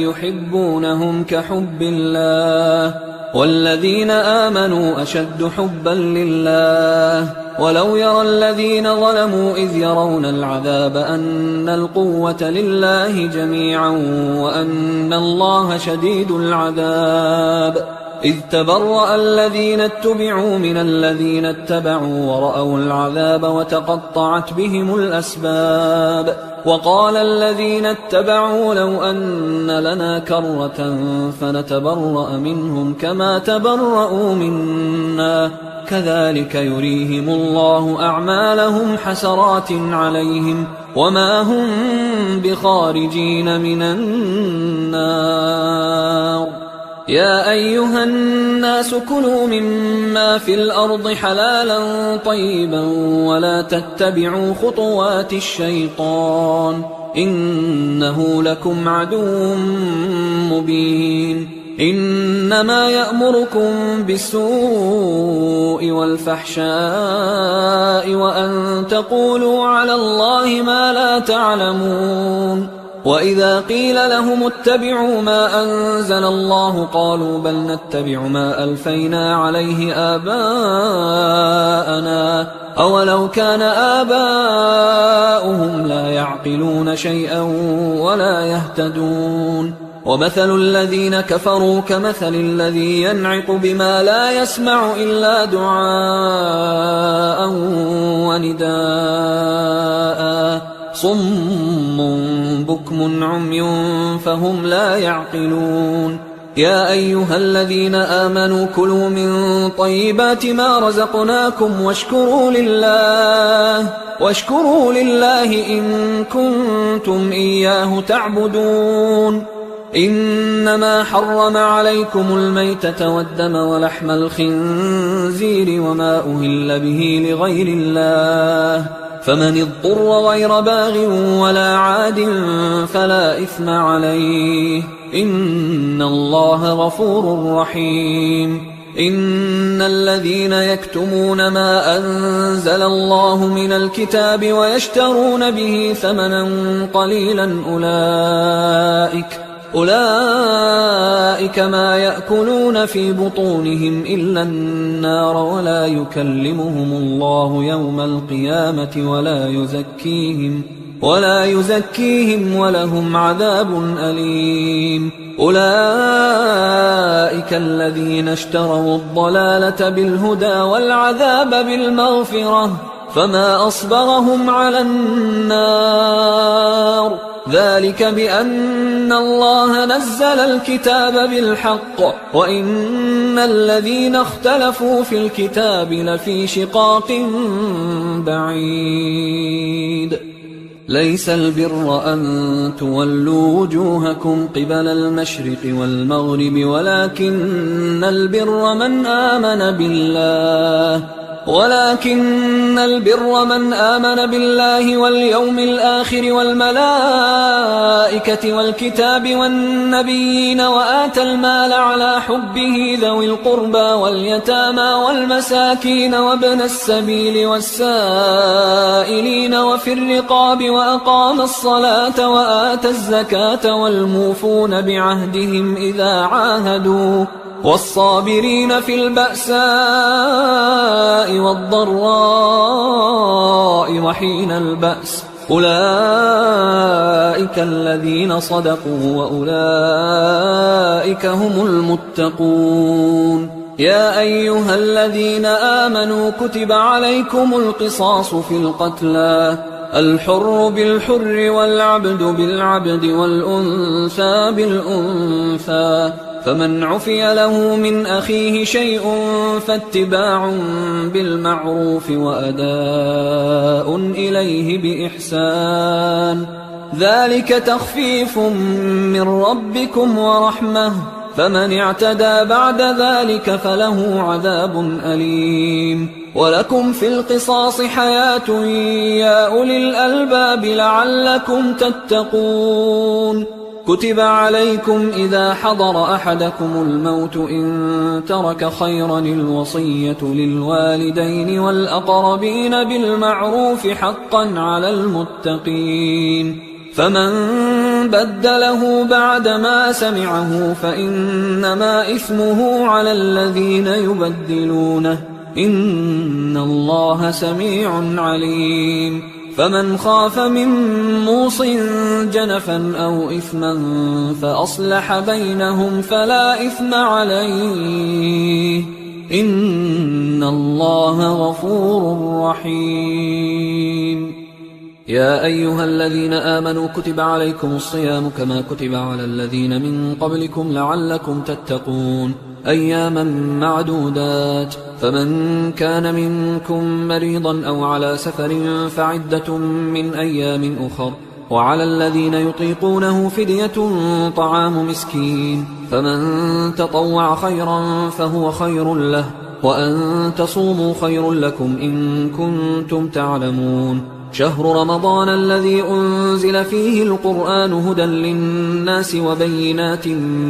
يحبونهم كحب الله والذين آمنوا أشد حبا لله ولو يرى الذين ظلموا إذ يرون العذاب أن القوة لله جميعا وأن الله شديد العذاب إذ تبرأ الذين اتبعوا من الذين اتبعوا ورأوا العذاب وتقطعت بهم الأسباب وقال الذين اتبعوا لو أن لنا كرة فنتبرأ منهم كما تبرأوا منا كذلك يريهم الله أعمالهم حسرات عليهم وما هم بخارجين من النار يا أيها الناس كلوا مما في الأرض حلالا طيبا ولا تتبعوا خطوات الشيطان إنه لكم عدو مبين إنما يأمركم بالسوء والفحشاء وأن تقولوا على الله ما لا تعلمون وإذا قيل لهم اتبعوا ما أنزل الله قالوا بل نتبع ما ألفينا عليه آباءنا أولو كان آباؤهم لا يعقلون شيئا ولا يهتدون ومثل الذين كفروا كمثل الذي ينعق بما لا يسمع إلا دعاء ونداء صم بكم عمي فهم لا يعقلون يا أيها الذين آمنوا كلوا من طيبات ما رزقناكم واشكروا لله إن كنتم إياه تعبدون إنما حرم عليكم الميتة والدم ولحم الخنزير وما أهل به لغير الله فمن اضطر غير باغ ولا عاد فلا إثم عليه إن الله غفور رحيم إن الذين يكتمون ما أنزل الله من الكتاب ويشترون به ثمنا قليلا أولئك ما يأكلون في بطونهم إلا النار ولا يكلمهم الله يوم القيامة ولا يزكيهم ولهم عذاب أليم أولئك الذين اشتروا الضلالة بالهدى والعذاب بالمغفرة فما أصبرهم على النار ذلك بأن الله نزل الكتاب بالحق وإن الذين اختلفوا في الكتاب لفي شقاق بعيد ليس البر أن تولوا وجوهكم قبل المشرق والمغرب ولكن البر من آمن بالله واليوم الآخر والملائكة والكتاب والنبيين وآتى المال على حبه ذوي القربى واليتامى والمساكين وابن السبيل والسائلين وفي الرقاب وأقام الصلاة وآتى الزكاة والموفون بعهدهم إذا عاهدوا والصابرين في البأساء والضراء وحين البأس أولئك الذين صدقوا وأولئك هم المتقون يا أيها الذين آمنوا كتب عليكم القصاص في القتلى الحر بالحر والعبد بالعبد والأنثى بالأنثى فمن عفي له من أخيه شيء فاتباع بالمعروف وأداء إليه بإحسان ذلك تخفيف من ربكم ورحمة فمن اعتدى بعد ذلك فله عذاب أليم ولكم في القصاص حياة يا أولي الألباب لعلكم تتقون كتب عليكم إذا حضر أحدكم الموت إن ترك خيرا الوصية للوالدين والأقربين بالمعروف حقا على المتقين فمن بدله بعدما سمعه فإنما إثمه على الذين يبدلونه إن الله سميع عليم فمن خاف من موص جنفا أو إثما فأصلح بينهم فلا إثم عليه إن الله غفور رحيم. يا أيها الذين آمنوا كتب عليكم الصيام كما كتب على الذين من قبلكم لعلكم تتقون أياما معدودات، فمن كان منكم مريضا أو على سفر فعدة من أيام أخر، وعلى الذين يطيقونه فدية طعام مسكين، فمن تطوع خيرا فهو خير له، وأن تصوموا خير لكم إن كنتم تعلمون. شهر رمضان الذي أنزل فيه القرآن هدى للناس وبينات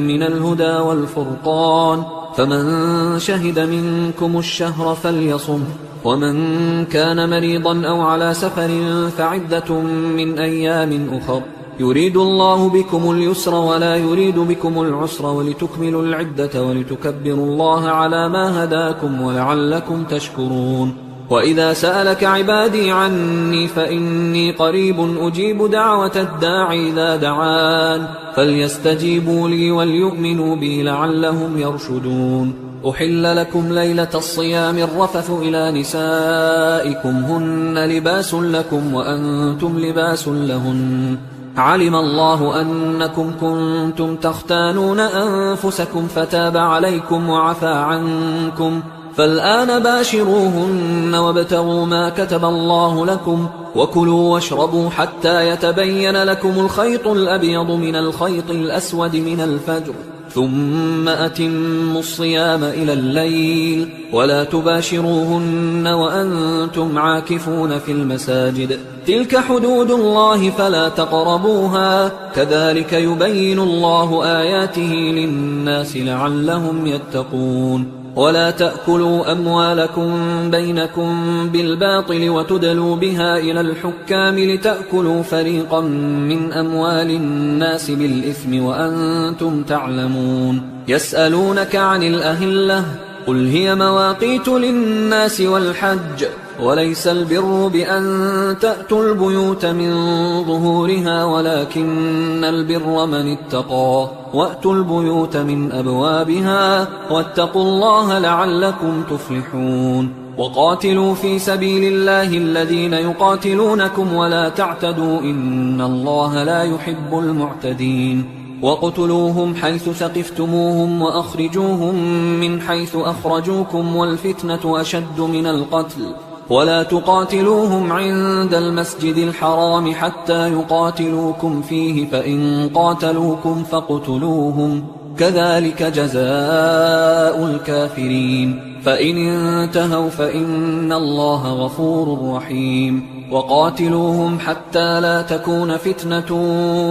من الهدى والفرقان، فمن شهد منكم الشهر فليصم، ومن كان مريضا أو على سفر فعدة من أيام أخر، يريد الله بكم اليسر ولا يريد بكم العسر ولتكملوا العدة ولتكبروا الله على ما هداكم ولعلكم تشكرون. وإذا سألك عبادي عني فإني قريب أجيب دعوة الداع إذا دعان، فليستجيبوا لي وليؤمنوا بي لعلهم يرشدون. أحل لكم ليلة الصيام الرفث إلى نسائكم هن لباس لكم وأنتم لباس لهن، علم الله أنكم كنتم تختانون أنفسكم فتاب عليكم وعفى عنكم، فالآن باشروهن وابتغوا ما كتب الله لكم، وكلوا واشربوا حتى يتبين لكم الخيط الأبيض من الخيط الأسود من الفجر، ثم أتموا الصيام إلى الليل، ولا تباشروهن وأنتم عاكفون في المساجد، تلك حدود الله فلا تقربوها، كذلك يبين الله آياته للناس لعلهم يتقون. ولا تأكلوا أموالكم بينكم بالباطل وتدلوا بها إلى الحكام لتأكلوا فريقا من أموال الناس بالإثم وأنتم تعلمون. يسألونك عن الأهلة قل هي مواقيت للناس والحج، وليس البر بأن تأتوا البيوت من ظهورها ولكن البر من اتقى، وأتوا البيوت من أبوابها واتقوا الله لعلكم تفلحون. وقاتلوا في سبيل الله الذين يقاتلونكم ولا تعتدوا إن الله لا يحب المعتدين. وقتلوهم حيث ثقفتموهم وأخرجوهم من حيث أخرجوكم والفتنة أشد من القتل، ولا تقاتلوهم عند المسجد الحرام حتى يقاتلوكم فيه، فإن قاتلوكم فاقتلوهم، كذلك جزاء الكافرين، فإن انتهوا فإن الله غفور رحيم. وقاتلوهم حتى لا تكون فتنة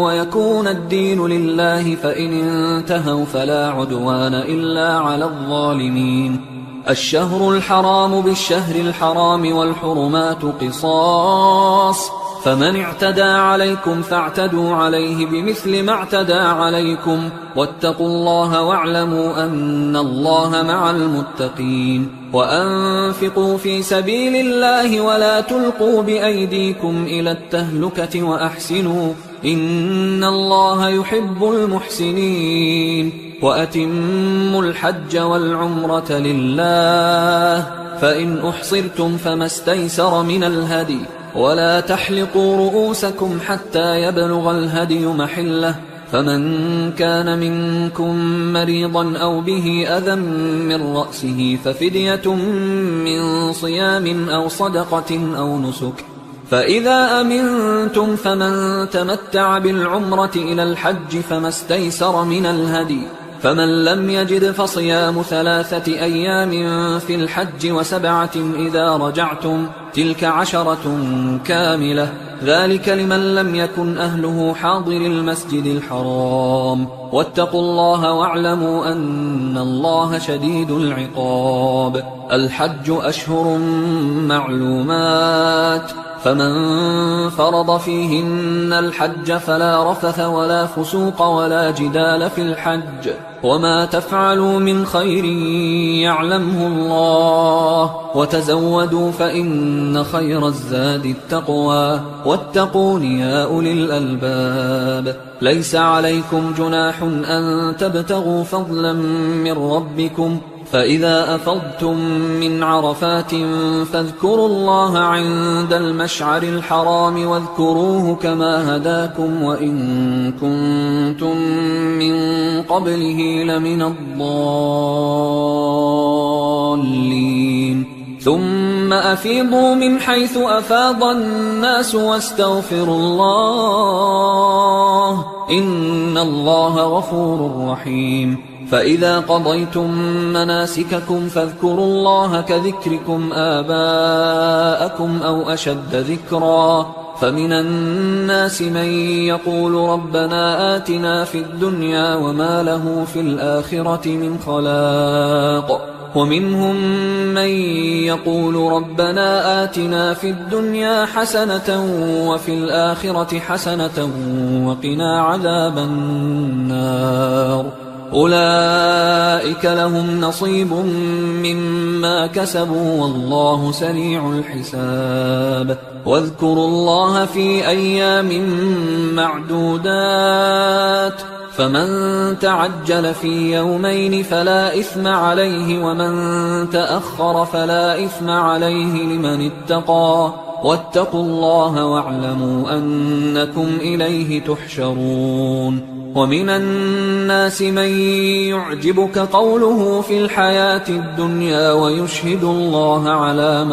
ويكون الدين لله، فإن انتهوا فلا عدوان إلا على الظالمين. الشهر الحرام بالشهر الحرام والحرمات قصاص، فمن اعتدى عليكم فاعتدوا عليه بمثل ما اعتدى عليكم، واتقوا الله واعلموا أن الله مع المتقين. وأنفقوا في سبيل الله ولا تلقوا بأيديكم إلى التهلكة وأحسنوا إن الله يحب المحسنين. وأتموا الحج والعمرة لله، فإن أحصرتم فما استيسر من الهدي، ولا تحلقوا رؤوسكم حتى يبلغ الهدي محله، فمن كان منكم مريضا أو به أذى من رأسه ففدية من صيام أو صدقة أو نسك، فإذا أمنتم فمن تمتع بالعمرة إلى الحج فما استيسر من الهدي، فمن لم يجد فصيام 3 أيام في الحج و7 إذا رجعتم، تلك 10 كاملة، ذلك لمن لم يكن أهله حاضر المسجد الحرام. واتقوا الله واعلموا أن الله شديد العقاب. الحج أشهر معلومات، فمن فرض فيهن الحج فلا رفث ولا فسوق ولا جدال في الحج، وما تفعلوا من خير يعلمه الله، وتزودوا فإن خير الزاد التقوى واتقون يا أولي الألباب. ليس عليكم جناح أن تبتغوا فضلا من ربكم، فإذا أفضتم من عرفات فاذكروا الله عند المشعر الحرام واذكروه كما هداكم وإن كنتم من قبله لمن الضالين. ثم أفيضوا من حيث أفاض الناس واستغفروا الله إن الله غفور رحيم. فإذا قضيتم مناسككم فاذكروا الله كذكركم آباءكم أو أشد ذكرا. فمن الناس من يقول ربنا آتنا في الدنيا وما له في الآخرة من خلاق، ومنهم من يقول ربنا آتنا في الدنيا حسنة وفي الآخرة حسنة وقنا عذاب النار. أولئك لهم نصيب مما كسبوا والله سريع الحساب. واذكروا الله في أيام معدودات، فمن تعجل في يومين فلا إثم عليه ومن تأخر فلا إثم عليه لمن اتقى. واتقوا الله واعلموا أنكم إليه تحشرون. ومن الناس من يعجبك قوله في الحياة الدنيا ويشهد الله على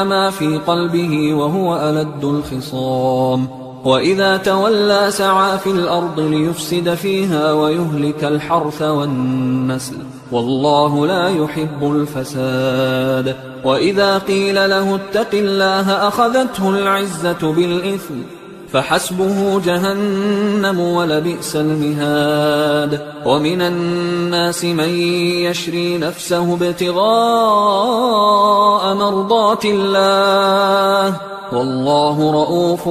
ما في قلبه وهو ألد الخصام. وإذا تولى سعى في الأرض ليفسد فيها ويهلك الحرث والنسل والله لا يحب الفساد. وإذا قيل له اتق الله أخذته العزة بالإثم فحسبه جهنم ولبئس المهاد. ومن الناس من يشري نفسه ابتغاء مرضات الله والله رؤوف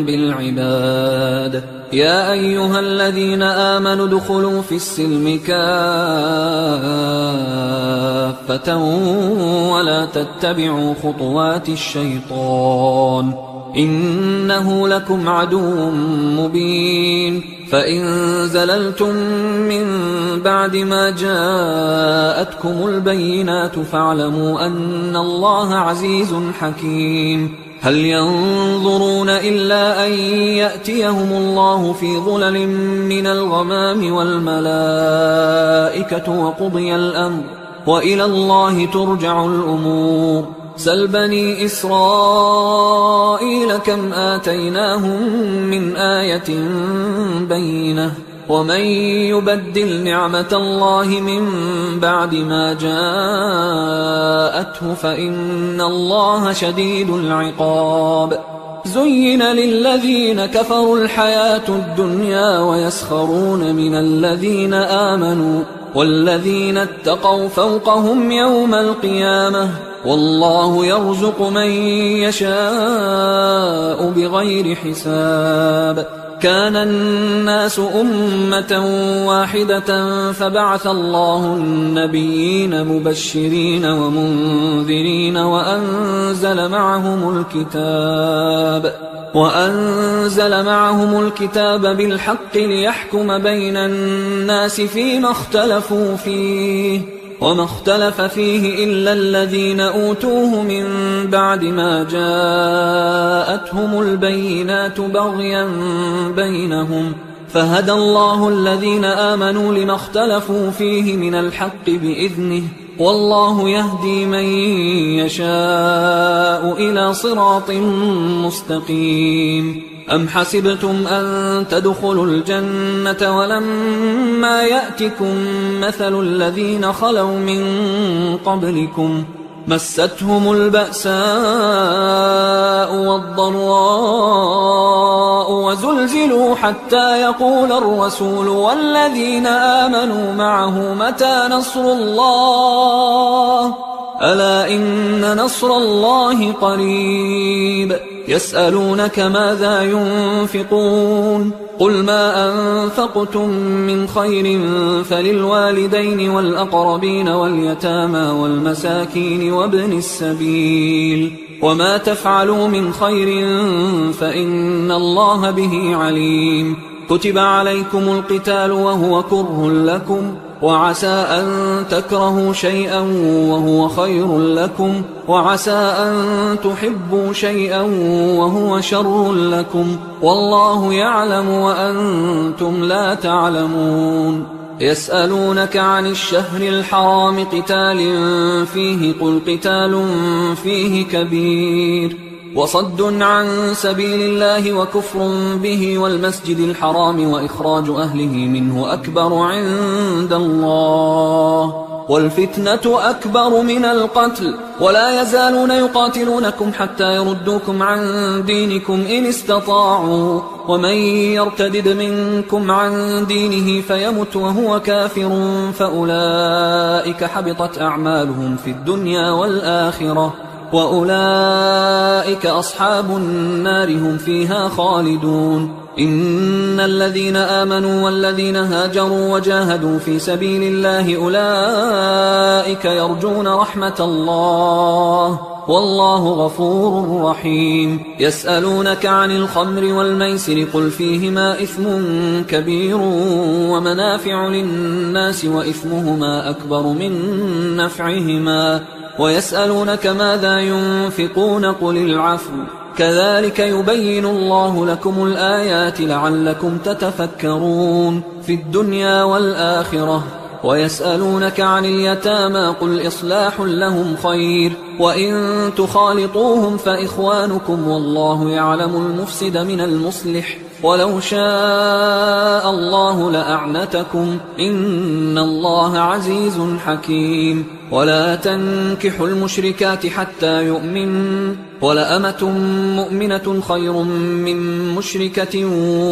بالعباد. يا أيها الذين آمنوا ادخلوا في السلم كافة ولا تتبعوا خطوات الشيطان إنه لكم عدو مبين. فإن زللتم من بعد ما جاءتكم البينات فاعلموا أن الله عزيز حكيم. هل ينظرون إلا أن يأتيهم الله في ظلل من الغمام والملائكة وقضي الأمر وإلى الله ترجع الأمور. سل بني إسرائيل كم آتيناهم من آية بينة ومن يبدل نعمة الله من بعد ما جاءته فإن الله شديد العقاب. زين للذين كفروا الحياة الدنيا ويسخرون من الذين آمنوا والذين اتقوا فوقهم يوم القيامة والله يرزق من يشاء بغير حساب. كان الناس أمة واحدة فبعث الله النبيين مبشرين ومنذرين وأنزل معهم الكتاب بالحق ليحكم بين الناس فيما اختلفوا فيه وما اختلف فيه إلا الذين أوتوه من بعد ما جاءتهم البينات بغيا بينهم فهدى الله الذين آمنوا لما اختلفوا فيه من الحق بإذنه والله يهدي من يشاء إلى صراط مستقيم. أم حسبتم أن تدخلوا الجنة ولما يأتكم مثل الذين خلوا من قبلكم مستهم البأساء والضراء وزلزلوا حتى يقول الرسول والذين آمنوا معه متى نصر الله ألا إن نصر الله قريب. يسألونك ماذا ينفقون قل ما أنفقتم من خير فللوالدين والأقربين واليتامى والمساكين وابن السبيل وما تفعلوا من خير فإن الله به عليم كتب عليكم القتال وهو كره لكم وعسى أن تكرهوا شيئا وهو خير لكم وعسى أن تحبوا شيئا وهو شر لكم والله يعلم وأنتم لا تعلمون يسألونك عن الشهر الحرام قتال فيه قل قتال فيه كبير وصد عن سبيل الله وكفر به والمسجد الحرام وإخراج أهله منه أكبر عند الله والفتنة أكبر من القتل ولا يزالون يقاتلونكم حتى يردوكم عن دينكم إن استطاعوا ومن يرتدد منكم عن دينه فيمت وهو كافر فأولئك حبطت أعمالهم في الدنيا والآخرة وأولئك أصحاب النار هم فيها خالدون إن الذين آمنوا والذين هاجروا وجاهدوا في سبيل الله أولئك يرجون رحمة الله والله غفور رحيم يسألونك عن الخمر والميسر قل فيهما إثم كبير ومنافع للناس وإثمهما أكبر من نفعهما ويسألونك ماذا ينفقون قل العفو كذلك يبين الله لكم الآيات لعلكم تتفكرون في الدنيا والآخرة ويسألونك عن اليتامى قل إصلاح لهم خير وإن تخالطوهم فإخوانكم والله يعلم المفسد من المصلح ولو شاء الله لأعنتكم إن الله عزيز حكيم ولا تنكحوا المشركات حتى يؤمنوا ولأمة مؤمنة خير من مشركة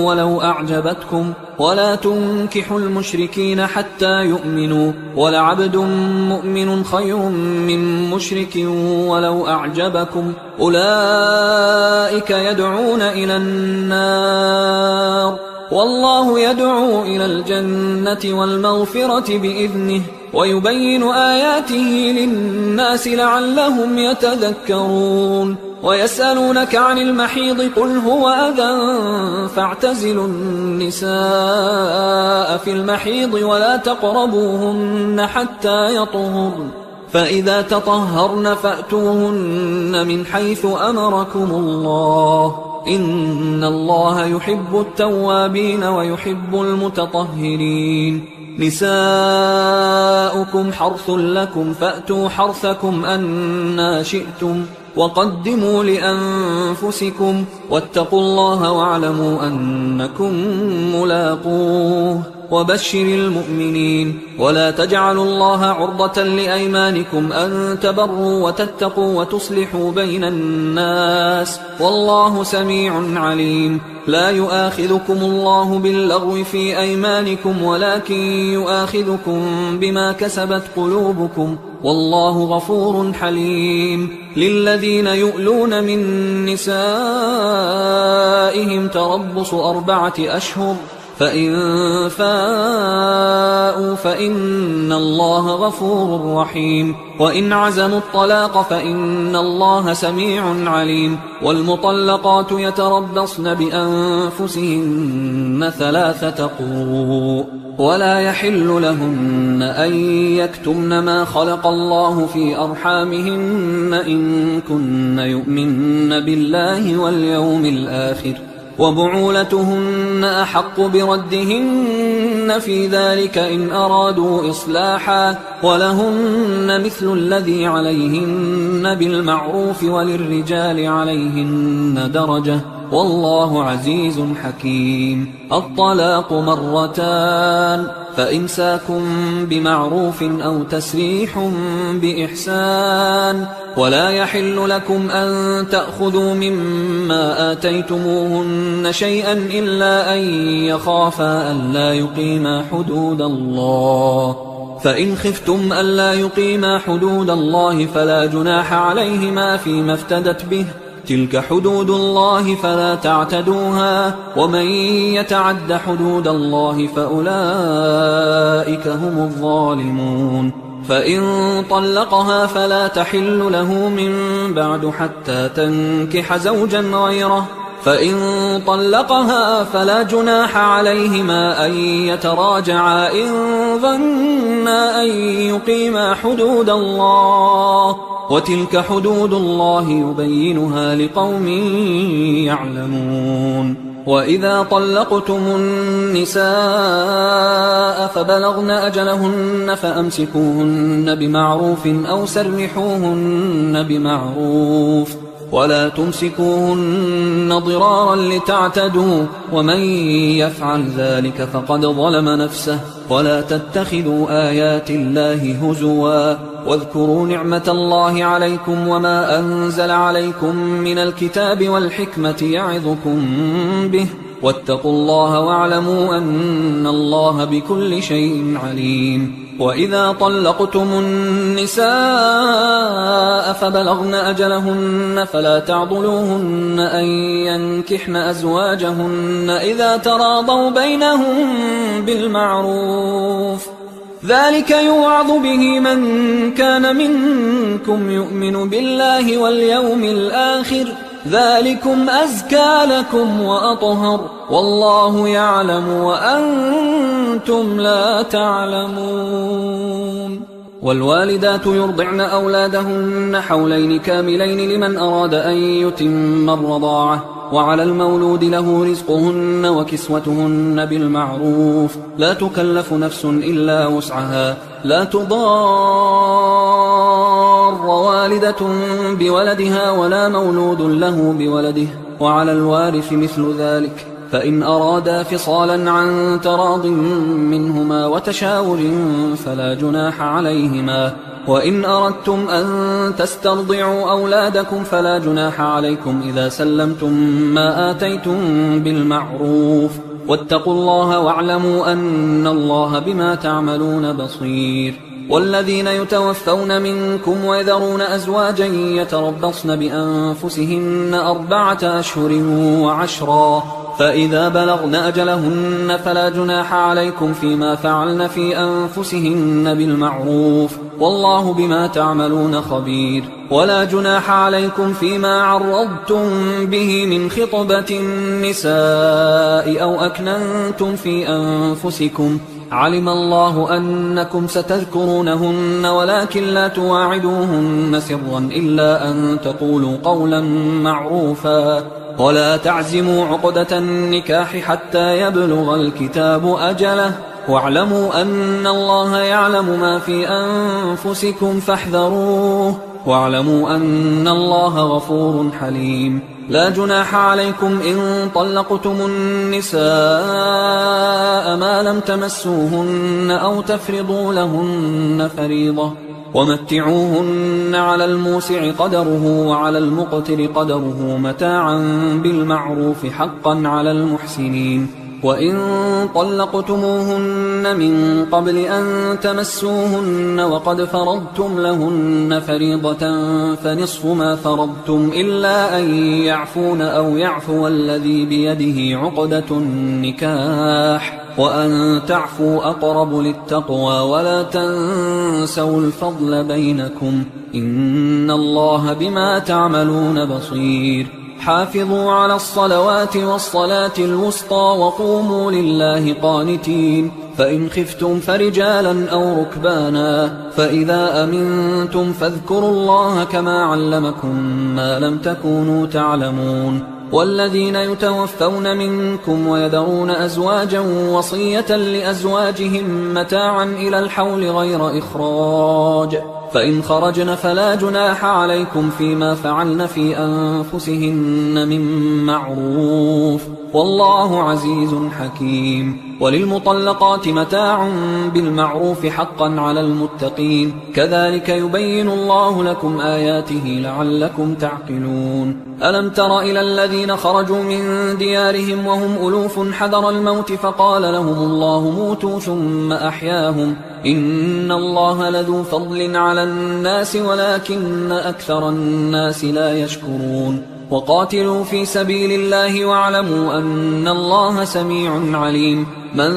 ولو أعجبتكم ولا تنكحوا المشركين حتى يؤمنوا ولعبد مؤمن خير من مشرك ولو أعجبكم أولئك يدعون إلى النار والله يدعو إلى الجنة والمغفرة بإذنه ويبين آياته للناس لعلهم يتذكرون ويسألونك عن المحيض قل هو أذى فاعتزلوا النساء في المحيض ولا تقربوهن حتى يطهرن فإذا تطهرن فأتوهن من حيث أمركم الله إن الله يحب التوابين ويحب المتطهرين نساؤكم حرث لكم فأتوا حرثكم أنى شئتم وقدموا لأنفسكم واتقوا الله واعلموا أنكم ملاقوه وبشر المؤمنين ولا تجعلوا الله عرضة لأيمانكم أن تبروا وتتقوا وتصلحوا بين الناس والله سميع عليم لا يؤاخذكم الله باللغو في أيمانكم ولكن يؤاخذكم بما كسبت قلوبكم والله غفور حليم للذين يؤلون من نسائهم تربص 4 أشهر فإن فاءوا فإن الله غفور رحيم وإن عزموا الطلاق فإن الله سميع عليم والمطلقات يتربصن بأنفسهن 3 قروء ولا يحل لهن أن يكتمن ما خلق الله في أرحامهن إن كن يؤمن بالله واليوم الآخر وبعولتهن أحق بردهن في ذلك إن أرادوا إصلاحا ولهن مثل الذي عليهن بالمعروف وللرجال عليهن درجة والله عزيز حكيم الطلاق 2 مرتان فإمساك بمعروف أو تسريح بإحسان ولا يحل لكم أن تأخذوا مما آتيتموهن شيئا إلا أن يخافا ألا يقيما حدود الله فإن خفتم ألا يقيما حدود الله فلا جناح عليهما فيما افتدت به تلك حدود الله فلا تعتدوها ومن يتعد حدود الله فأولئك هم الظالمون فإن طلقها فلا تحل له من بعد حتى تنكح زوجا غيره فإن طلقها فلا جناح عليهما أن يتراجعا إن ظنا أن يقيما حدود الله وتلك حدود الله يبينها لقوم يعلمون وإذا طلقتم النساء فبلغن أجلهن فأمسكوهن بمعروف أو سرحوهن بمعروف ولا تمسكوهن ضرارا لتعتدوا ومن يفعل ذلك فقد ظلم نفسه ولا تتخذوا آيات الله هزوا واذكروا نعمة الله عليكم وما أنزل عليكم من الكتاب والحكمة يعظكم به واتقوا الله واعلموا أن الله بكل شيء عليم وإذا طلقتم النساء فبلغن أجلهن فلا تعضلوهن أن ينكحن أزواجهن إذا تراضوا بينهم بالمعروف ذلك يوعظ به من كان منكم يؤمن بالله واليوم الآخر ذلكم أزكى لكم وأطهر والله يعلم وأنتم لا تعلمون والوالدات يرضعن أولادهن حولين كاملين لمن أراد أن يتم الرضاعة وعلى المولود له رزقهن وكسوتهن بالمعروف لا تكلف نفس إلا وسعها لا تضار والدة بولدها ولا مولود له بولده وعلى الوارث مثل ذلك فإن أرادا فصالا عن تراض منهما وتشاور فلا جناح عليهما وإن أردتم أن تسترضعوا أولادكم فلا جناح عليكم إذا سلمتم ما آتيتم بالمعروف واتقوا الله واعلموا أن الله بما تعملون بصير والذين يتوفون منكم ويذرون أزواجا يتربصن بأنفسهن 4 أشهر و10 فإذا بلغن أجلهن فلا جناح عليكم فيما فعلن في أنفسهن بالمعروف والله بما تعملون خبير ولا جناح عليكم فيما عرضتم به من خطبة النساء أو أكننتم في أنفسكم علم الله أنكم ستذكرونهن ولكن لا تواعدوهن سرا إلا أن تقولوا قولا معروفا ولا تعزموا عقدة النكاح حتى يبلغ الكتاب أجله واعلموا أن الله يعلم ما في أنفسكم فاحذروه واعلموا أن الله غفور حليم لا جناح عليكم إن طلقتم النساء ما لم تمسوهن أو تفرضوا لهن فريضة ومتعوهن على الموسع قدره وعلى المقتر قدره متاعا بالمعروف حقا على المحسنين وإن طلقتموهن من قبل أن تمسوهن وقد فرضتم لهن فريضة فنصف ما فرضتم إلا أن يعفون أو يعفو الذي بيده عقدة النكاح وأن تعفوا أقرب للتقوى ولا تنسوا الفضل بينكم إن الله بما تعملون بصير حافظوا على الصلوات والصلاة الوسطى وقوموا لله قانتين فإن خفتم فرجالا أو ركبانا فإذا أمنتم فاذكروا الله كما علمكم ما لم تكونوا تعلمون والذين يتوفون منكم ويذرون أزواجا وصية لأزواجهم متاعا إلى الحول غير إخراج فإن خرجن فلا جناح عليكم فيما فعلن في أنفسهن من معروف والله عزيز حكيم وللمطلقات متاع بالمعروف حقا على المتقين كذلك يبين الله لكم آياته لعلكم تعقلون ألم تر إلى الذين خرجوا من ديارهم وهم ألوف حذر الموت فقال لهم الله موتوا ثم أحياهم إن الله لذو فضل على الناس ولكن أكثر الناس لا يشكرون وقاتلوا في سبيل الله واعلموا أن الله سميع عليم من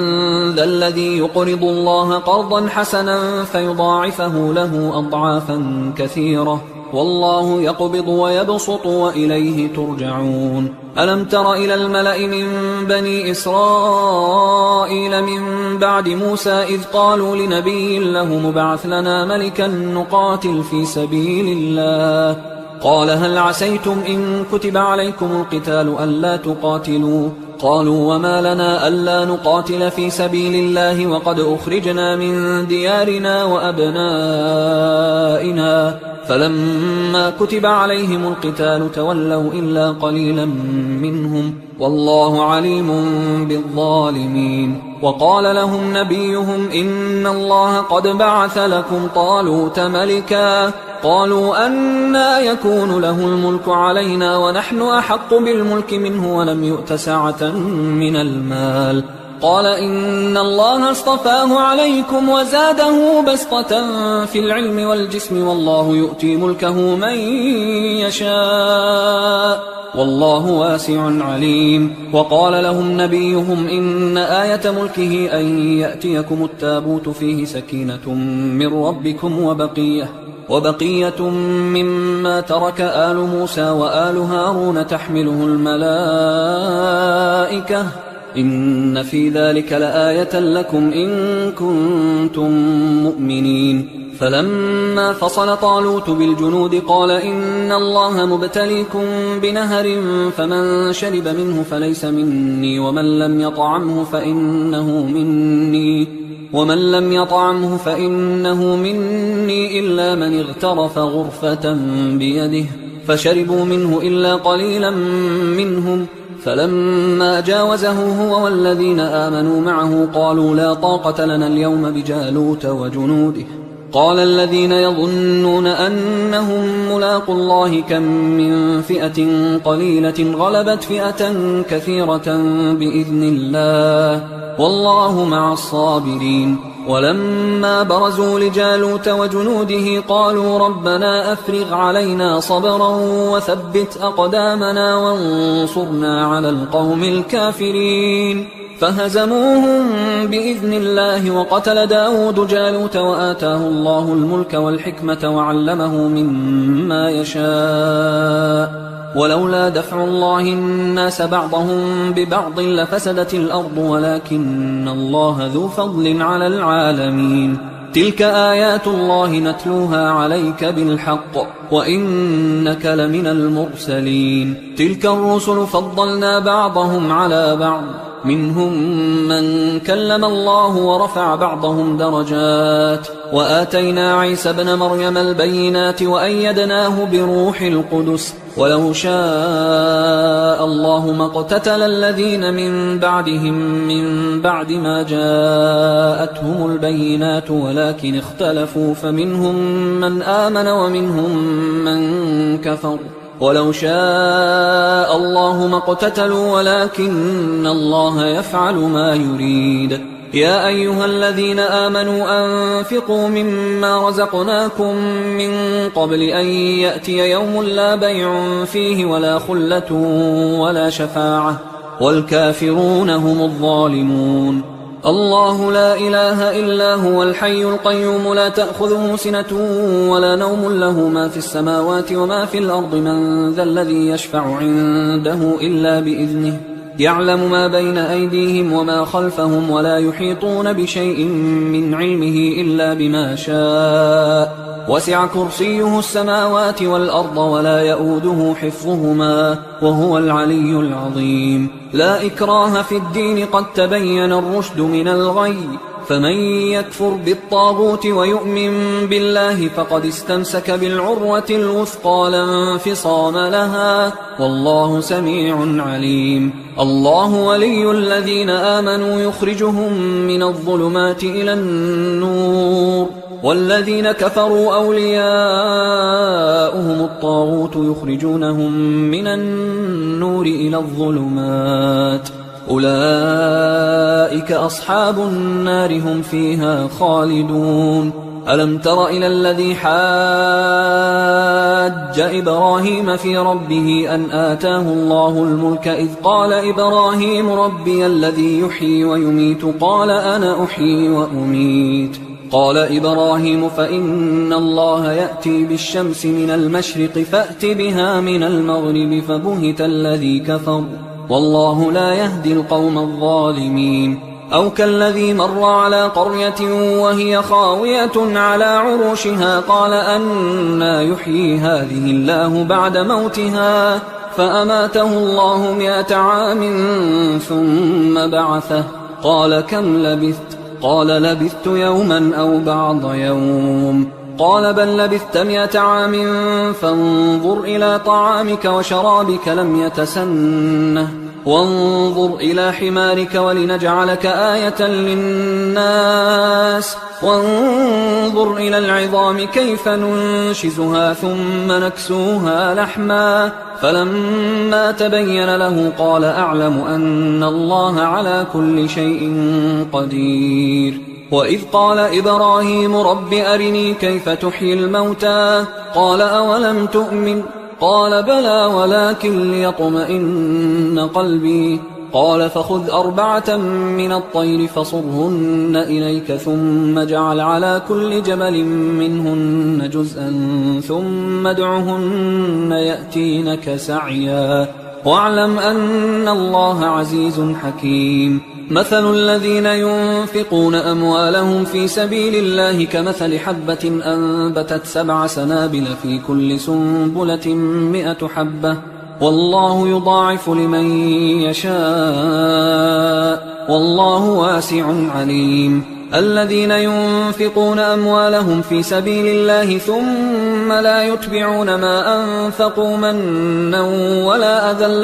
ذا الذي يقرض الله قرضا حسنا فيضاعفه له أضعافا كثيرة والله يقبض ويبسط وإليه ترجعون ألم تر إلى الملأ من بني إسرائيل من بعد موسى إذ قالوا لنبي له مبعث لنا ملكا نقاتل في سبيل الله قال هل عسيتم إن كتب عليكم القتال ألا تقاتلوا قالوا وما لنا ألا نقاتل في سبيل الله وقد أخرجنا من ديارنا وأبنائنا فلما كتب عليهم القتال تولوا إلا قليلا منهم والله عليم بالظالمين وقال لهم نبيهم إن الله قد بعث لكم طالوت ملكا قالوا أنى يكون له الملك علينا ونحن أحق بالملك منه ولم يؤت سعة من المال قال إن الله اصطفاه عليكم وزاده بسطة في العلم والجسم والله يؤتي ملكه من يشاء والله واسع عليم وقال لهم نبيهم إن آية ملكه أن يأتيكم التابوت فيه سكينة من ربكم وبقية مما ترك آل موسى وآل هارون تحمله الملائكة إن في ذلك لآية لكم إن كنتم مؤمنين فلما فصل طالوت بالجنود قال إن الله مبتليكم بنهر فمن شرب منه فليس مني ومن لم يطعمه فإنه مني إلا من اغترف غرفة بيده فشربوا منه إلا قليلا منهم فلما جاوزه هو والذين آمنوا معه قالوا لا طاقة لنا اليوم بجالوت وجنوده قال الذين يظنون أنهم ملاقوا الله كم من فئة قليلة غلبت فئة كثيرة بإذن الله والله مع الصابرين ولما برزوا لجالوت وجنوده قالوا ربنا أفرغ علينا صبرا وثبت أقدامنا وانصرنا على القوم الكافرين فهزموهم بإذن الله وقتل داود جالوت وآتاه الله الملك والحكمة وعلمه مما يشاء ولولا دفع الله الناس بعضهم ببعض لفسدت الأرض ولكن الله ذو فضل على العالمين تلك آيات الله نتلوها عليك بالحق وإنك لمن المرسلين تلك الرسل فضلنا بعضهم على بعض منهم من كلم الله ورفع بعضهم درجات وآتينا عيسى ابن مريم البينات وأيدناه بروح القدس ولو شاء الله ما اقتتل الذين من بعدهم من بعد ما جاءتهم البينات ولكن اختلفوا فمنهم من آمن ومنهم من كفر ولو شاء الله ما اقتتلوا ولكن الله يفعل ما يريد يا أيها الذين آمنوا أنفقوا مما رزقناكم من قبل أن يأتي يوم لا بيع فيه ولا خلة ولا شفاعة والكافرون هم الظالمون الله لا إله إلا هو الحي القيوم لا تأخذه سنة ولا نوم له ما في السماوات وما في الأرض من ذا الذي يشفع عنده إلا بإذنه يعلم ما بين أيديهم وما خلفهم ولا يحيطون بشيء من علمه إلا بما شاء وسع كرسيه السماوات والأرض ولا يؤوده حفظهما وهو العلي العظيم لا إكراه في الدين قد تبين الرشد من الغي فمن يكفر بالطاغوت ويؤمن بالله فقد استمسك بالعروة الوثقى لا انفصام لها والله سميع عليم الله ولي الذين آمنوا يخرجهم من الظلمات إلى النور والذين كفروا أولياؤهم الطاغوت يخرجونهم من النور إلى الظلمات أولئك أصحاب النار هم فيها خالدون ألم تر إلى الذي حاج إبراهيم في ربه أن آتاه الله الملك إذ قال إبراهيم ربي الذي يحيي ويميت قال أنا أحيي وأميت قال إبراهيم فإن الله يأتي بالشمس من المشرق فأت بها من المغرب فبهت الذي كفر والله لا يهدي القوم الظالمين أو كالذي مر على قرية وهي خاوية على عروشها قال أنى يحيي هذه الله بعد موتها فأماته الله 100 عام ثم بعثه قال كم لبثت قال لبثت يوما أو بعض يوم قال بل لبثت 100 عام فانظر إلى طعامك وشرابك لم يتسنه وانظر إلى حمارك ولنجعلك آية للناس وانظر إلى العظام كيف ننشزها ثم نكسوها لحما فلما تبين له قال أعلم أن الله على كل شيء قدير وإذ قال إبراهيم رب أرني كيف تحيي الموتى قال أولم تؤمن قال بلى ولكن ليطمئن قلبي قال فخذ 4 من الطير فصرهن إليك ثم اجعل على كل جبل منهن جزءا ثم ادعهن يأتينك سعيا واعلم أن الله عزيز حكيم مثل الذين ينفقون أموالهم في سبيل الله كمثل حبة أنبتت 7 سنابل في كل سنبلة 100 حبة والله يضاعف لمن يشاء والله واسع عليم الذين ينفقون أموالهم في سبيل الله ثم لا يتبعون ما أنفقوا منا ولا أذى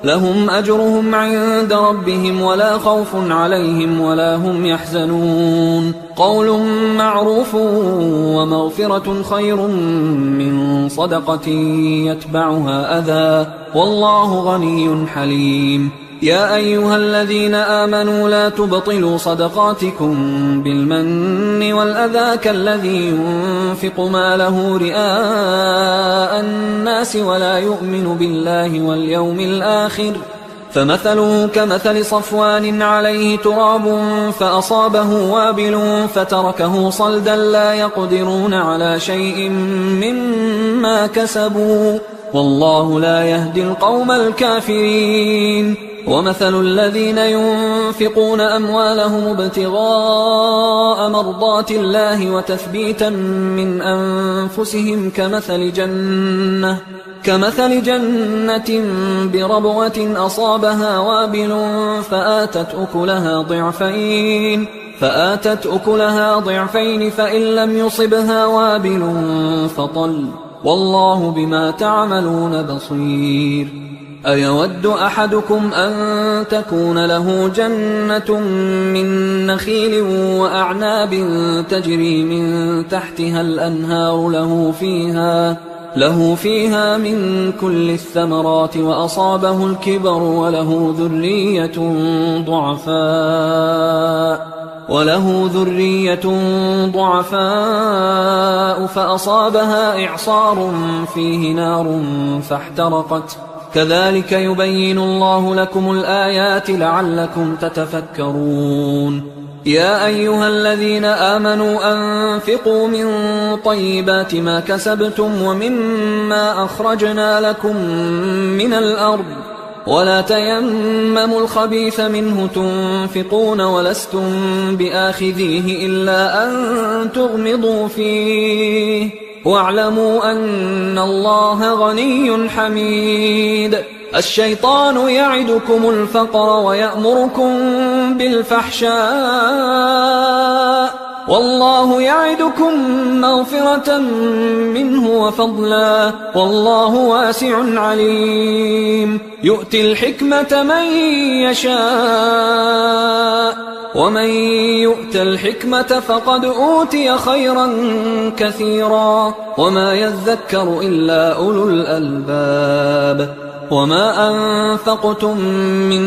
لهم أجرهم عند ربهم ولا خوف عليهم ولا هم يحزنون قول معروف ومغفرة خير من صدقة يتبعها أذى والله غني حليم يا أيها الذين آمنوا لا تبطلوا صدقاتكم بالمن والأذى كالذي ينفق ماله رئاء الناس ولا يؤمن بالله واليوم الآخر فمثله كمثل صفوان عليه تراب فأصابه وابل فتركه صلدا لا يقدرون على شيء مما كسبوا والله لا يهدي القوم الكافرين ومثل الذين ينفقون أموالهم ابتغاء مرضات الله وتثبيتا من أنفسهم كمثل جنة بربوة أصابها وابل فآتت أكلها ضعفين فإن لم يصبها وابل فطل والله بما تعملون بصير أيود أحدكم أن تكون له جنة من نخيل وأعناب تجري من تحتها الأنهار له فيها من كل الثمرات وأصابه الكبر وله ذرية ضعفاء فأصابها إعصار فيه نار فاحترقت كذلك يبين الله لكم الآيات لعلكم تتفكرون يا أيها الذين آمنوا أنفقوا من طيبات ما كسبتم ومما أخرجنا لكم من الأرض ولا تيمموا الخبيث منه تنفقون ولستم بآخذيه إلا أن تغمضوا فيه واعلموا أن الله غني حميد الشيطان يعدكم الفقر ويأمركم بالفحشاء والله يعدكم مغفرة منه وفضلا والله واسع عليم يؤتي الحكمة من يشاء ومن يؤت الحكمة فقد أوتي خيرا كثيرا وما يذكر إلا أولو الألباب وما أنفقتم من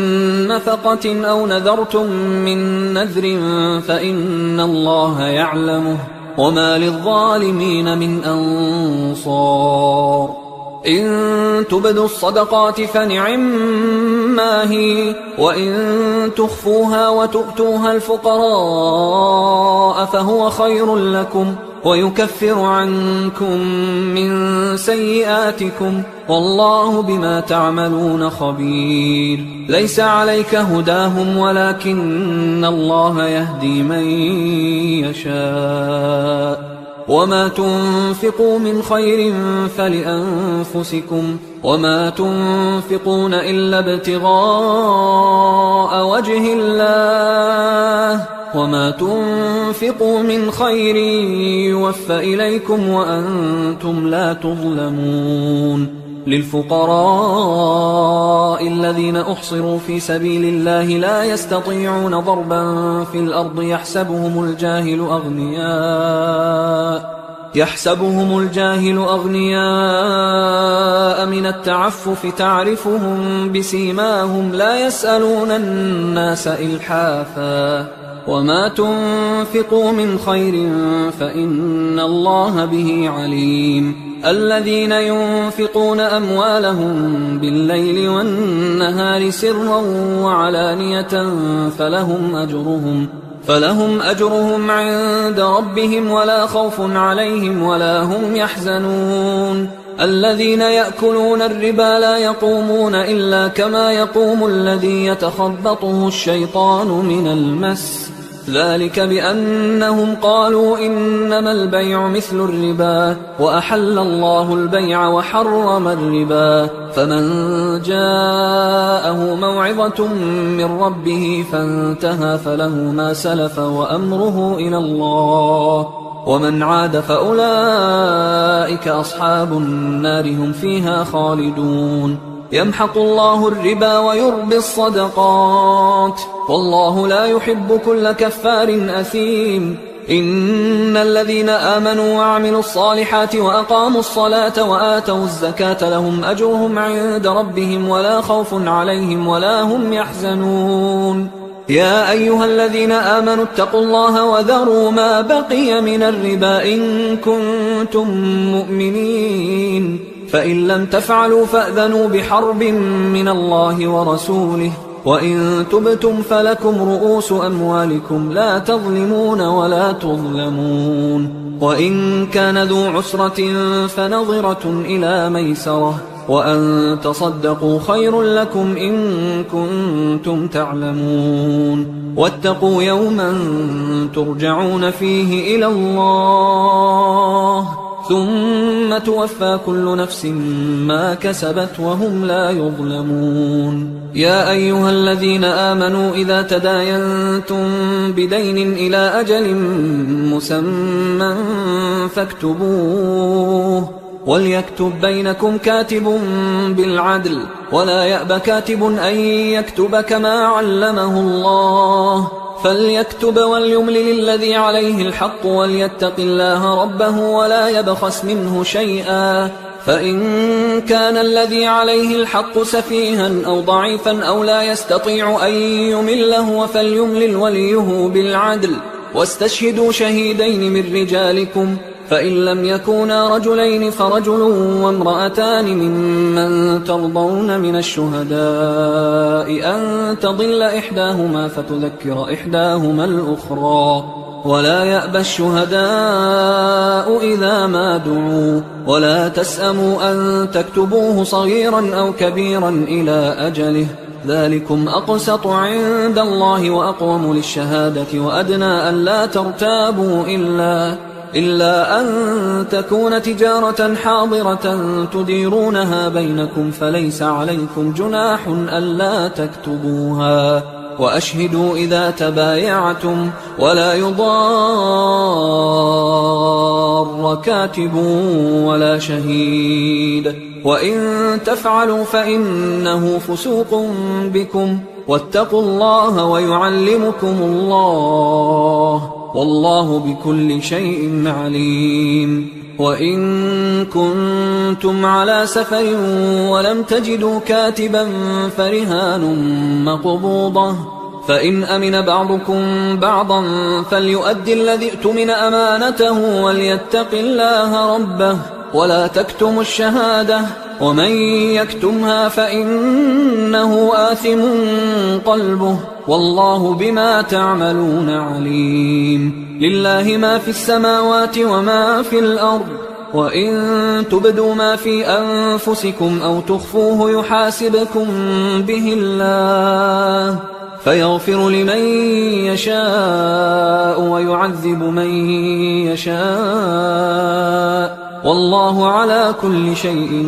نفقة أو نذرتم من نذر فإن الله يعلمه وما للظالمين من أنصار إن تبدوا الصدقات فنعما هي وإن تخفوها وتؤتوها الفقراء فهو خير لكم ويكفر عنكم من سيئاتكم والله بما تعملون خبير ليس عليك هداهم ولكن الله يهدي من يشاء وما تنفقوا من خير فلأنفسكم وما تنفقون إلا ابتغاء وجه الله وما تنفقوا من خير يوفى إليكم وأنتم لا تظلمون للفقراء الذين أحصروا في سبيل الله لا يستطيعون ضربا في الأرض يحسبهم الجاهل أغنياء من التعفف تعرفهم بسيماهم لا يسألون الناس إلحافا وما تنفقوا من خير فإن الله به عليم الذين ينفقون أموالهم بالليل والنهار سرا وعلانية فلهم أجرهم عند ربهم ولا خوف عليهم ولا هم يحزنون الذين يأكلون الربا لا يقومون إلا كما يقوم الذي يتخبطه الشيطان من المس ذلك بأنهم قالوا إنما البيع مثل الربا وأحل الله البيع وحرم الربا فمن جاءه موعظة من ربه فانتهى فله ما سلف وأمره إلى الله ومن عاد فأولئك أصحاب النار هم فيها خالدون يمحق الله الربا ويربي الصدقات والله لا يحب كل كفار أثيم إن الذين آمنوا وعملوا الصالحات وأقاموا الصلاة وآتوا الزكاة لهم أجرهم عند ربهم ولا خوف عليهم ولا هم يحزنون يا أيها الذين آمنوا اتقوا الله وذروا ما بقي من الربا إن كنتم مؤمنين فإن لم تفعلوا فأذنوا بحرب من الله ورسوله وإن تبتم فلكم رؤوس أموالكم لا تظلمون ولا تظلمون وإن كان ذو عسرة فنظرة إلى ميسرة وأن تصدقوا خير لكم إن كنتم تعلمون واتقوا يوما ترجعون فيه إلى الله ثم توفى كل نفس ما كسبت وهم لا يظلمون يا أيها الذين آمنوا إذا تداينتم بدين إلى أجل مسمى فاكتبوه وليكتب بينكم كاتب بالعدل ولا يأب كاتب أن يكتب كما علمه الله فليكتب وليملل الذي عليه الحق وليتق الله ربه ولا يبخس منه شيئا فإن كان الذي عليه الحق سفيها أو ضعيفا أو لا يستطيع أن يمله فليملل وليه بالعدل واستشهدوا شهيدين من رجالكم فإن لم يكونا رجلين فرجل وامرأتان ممن ترضون من الشهداء أن تضل إحداهما فتذكر إحداهما الأخرى ولا يأبى الشهداء إذا ما دعوا ولا تسأموا أن تكتبوه صغيرا أو كبيرا إلى أجله ذلكم أقسط عند الله وأقوم للشهادة وأدنى أن لا ترتابوا إلا أن تكون تجارة حاضرة تديرونها بينكم فليس عليكم جناح ألا تكتبوها وأشهدوا إذا تبايعتم ولا يضار كاتب ولا شهيد وإن تفعلوا فإنه فسوق بكم واتقوا الله ويعلمكم الله والله بكل شيء عليم. وإن كنتم على سفر ولم تجدوا كاتبا فرهان مقبوضة، فإن أمن بعضكم بعضا فليؤدي الذي اؤتمن أمانته وليتق الله ربه ولا تكتموا الشهادة، ومن يكتمها فإنه آثم قلبه والله بما تعملون عليم. لله ما في السماوات وما في الأرض، وإن تبدوا ما في أنفسكم أو تخفوه يحاسبكم به الله فيغفر لمن يشاء ويعذب من يشاء والله على كل شيء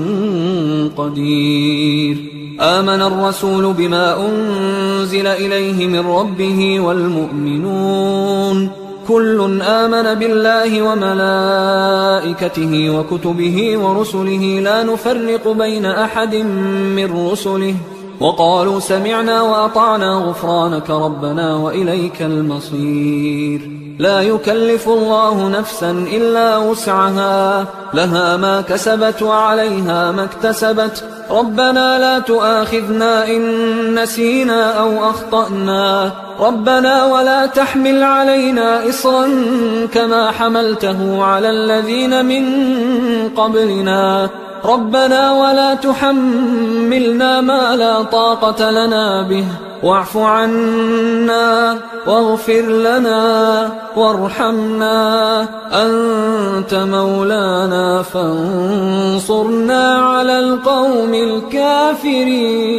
قدير. آمن الرسول بما أنزل إليه من ربه والمؤمنون كل آمن بالله وملائكته وكتبه ورسله لا نفرق بين أحد من رسله وقالوا سمعنا وأطعنا غفرانك ربنا وإليك المصير. لا يكلف الله نفسا إلا وسعها، لها ما كسبت وعليها ما اكتسبت. ربنا لا تؤاخذنا إن نسينا أو أخطأنا، ربنا ولا تحمل علينا إصرا كما حملته على الذين من قبلنا، ربنا ولا تحملنا ما لا طاقة لنا به، واعف عنا واغفر لنا وارحمنا، أنت مولانا فانصرنا على القوم الكافرين.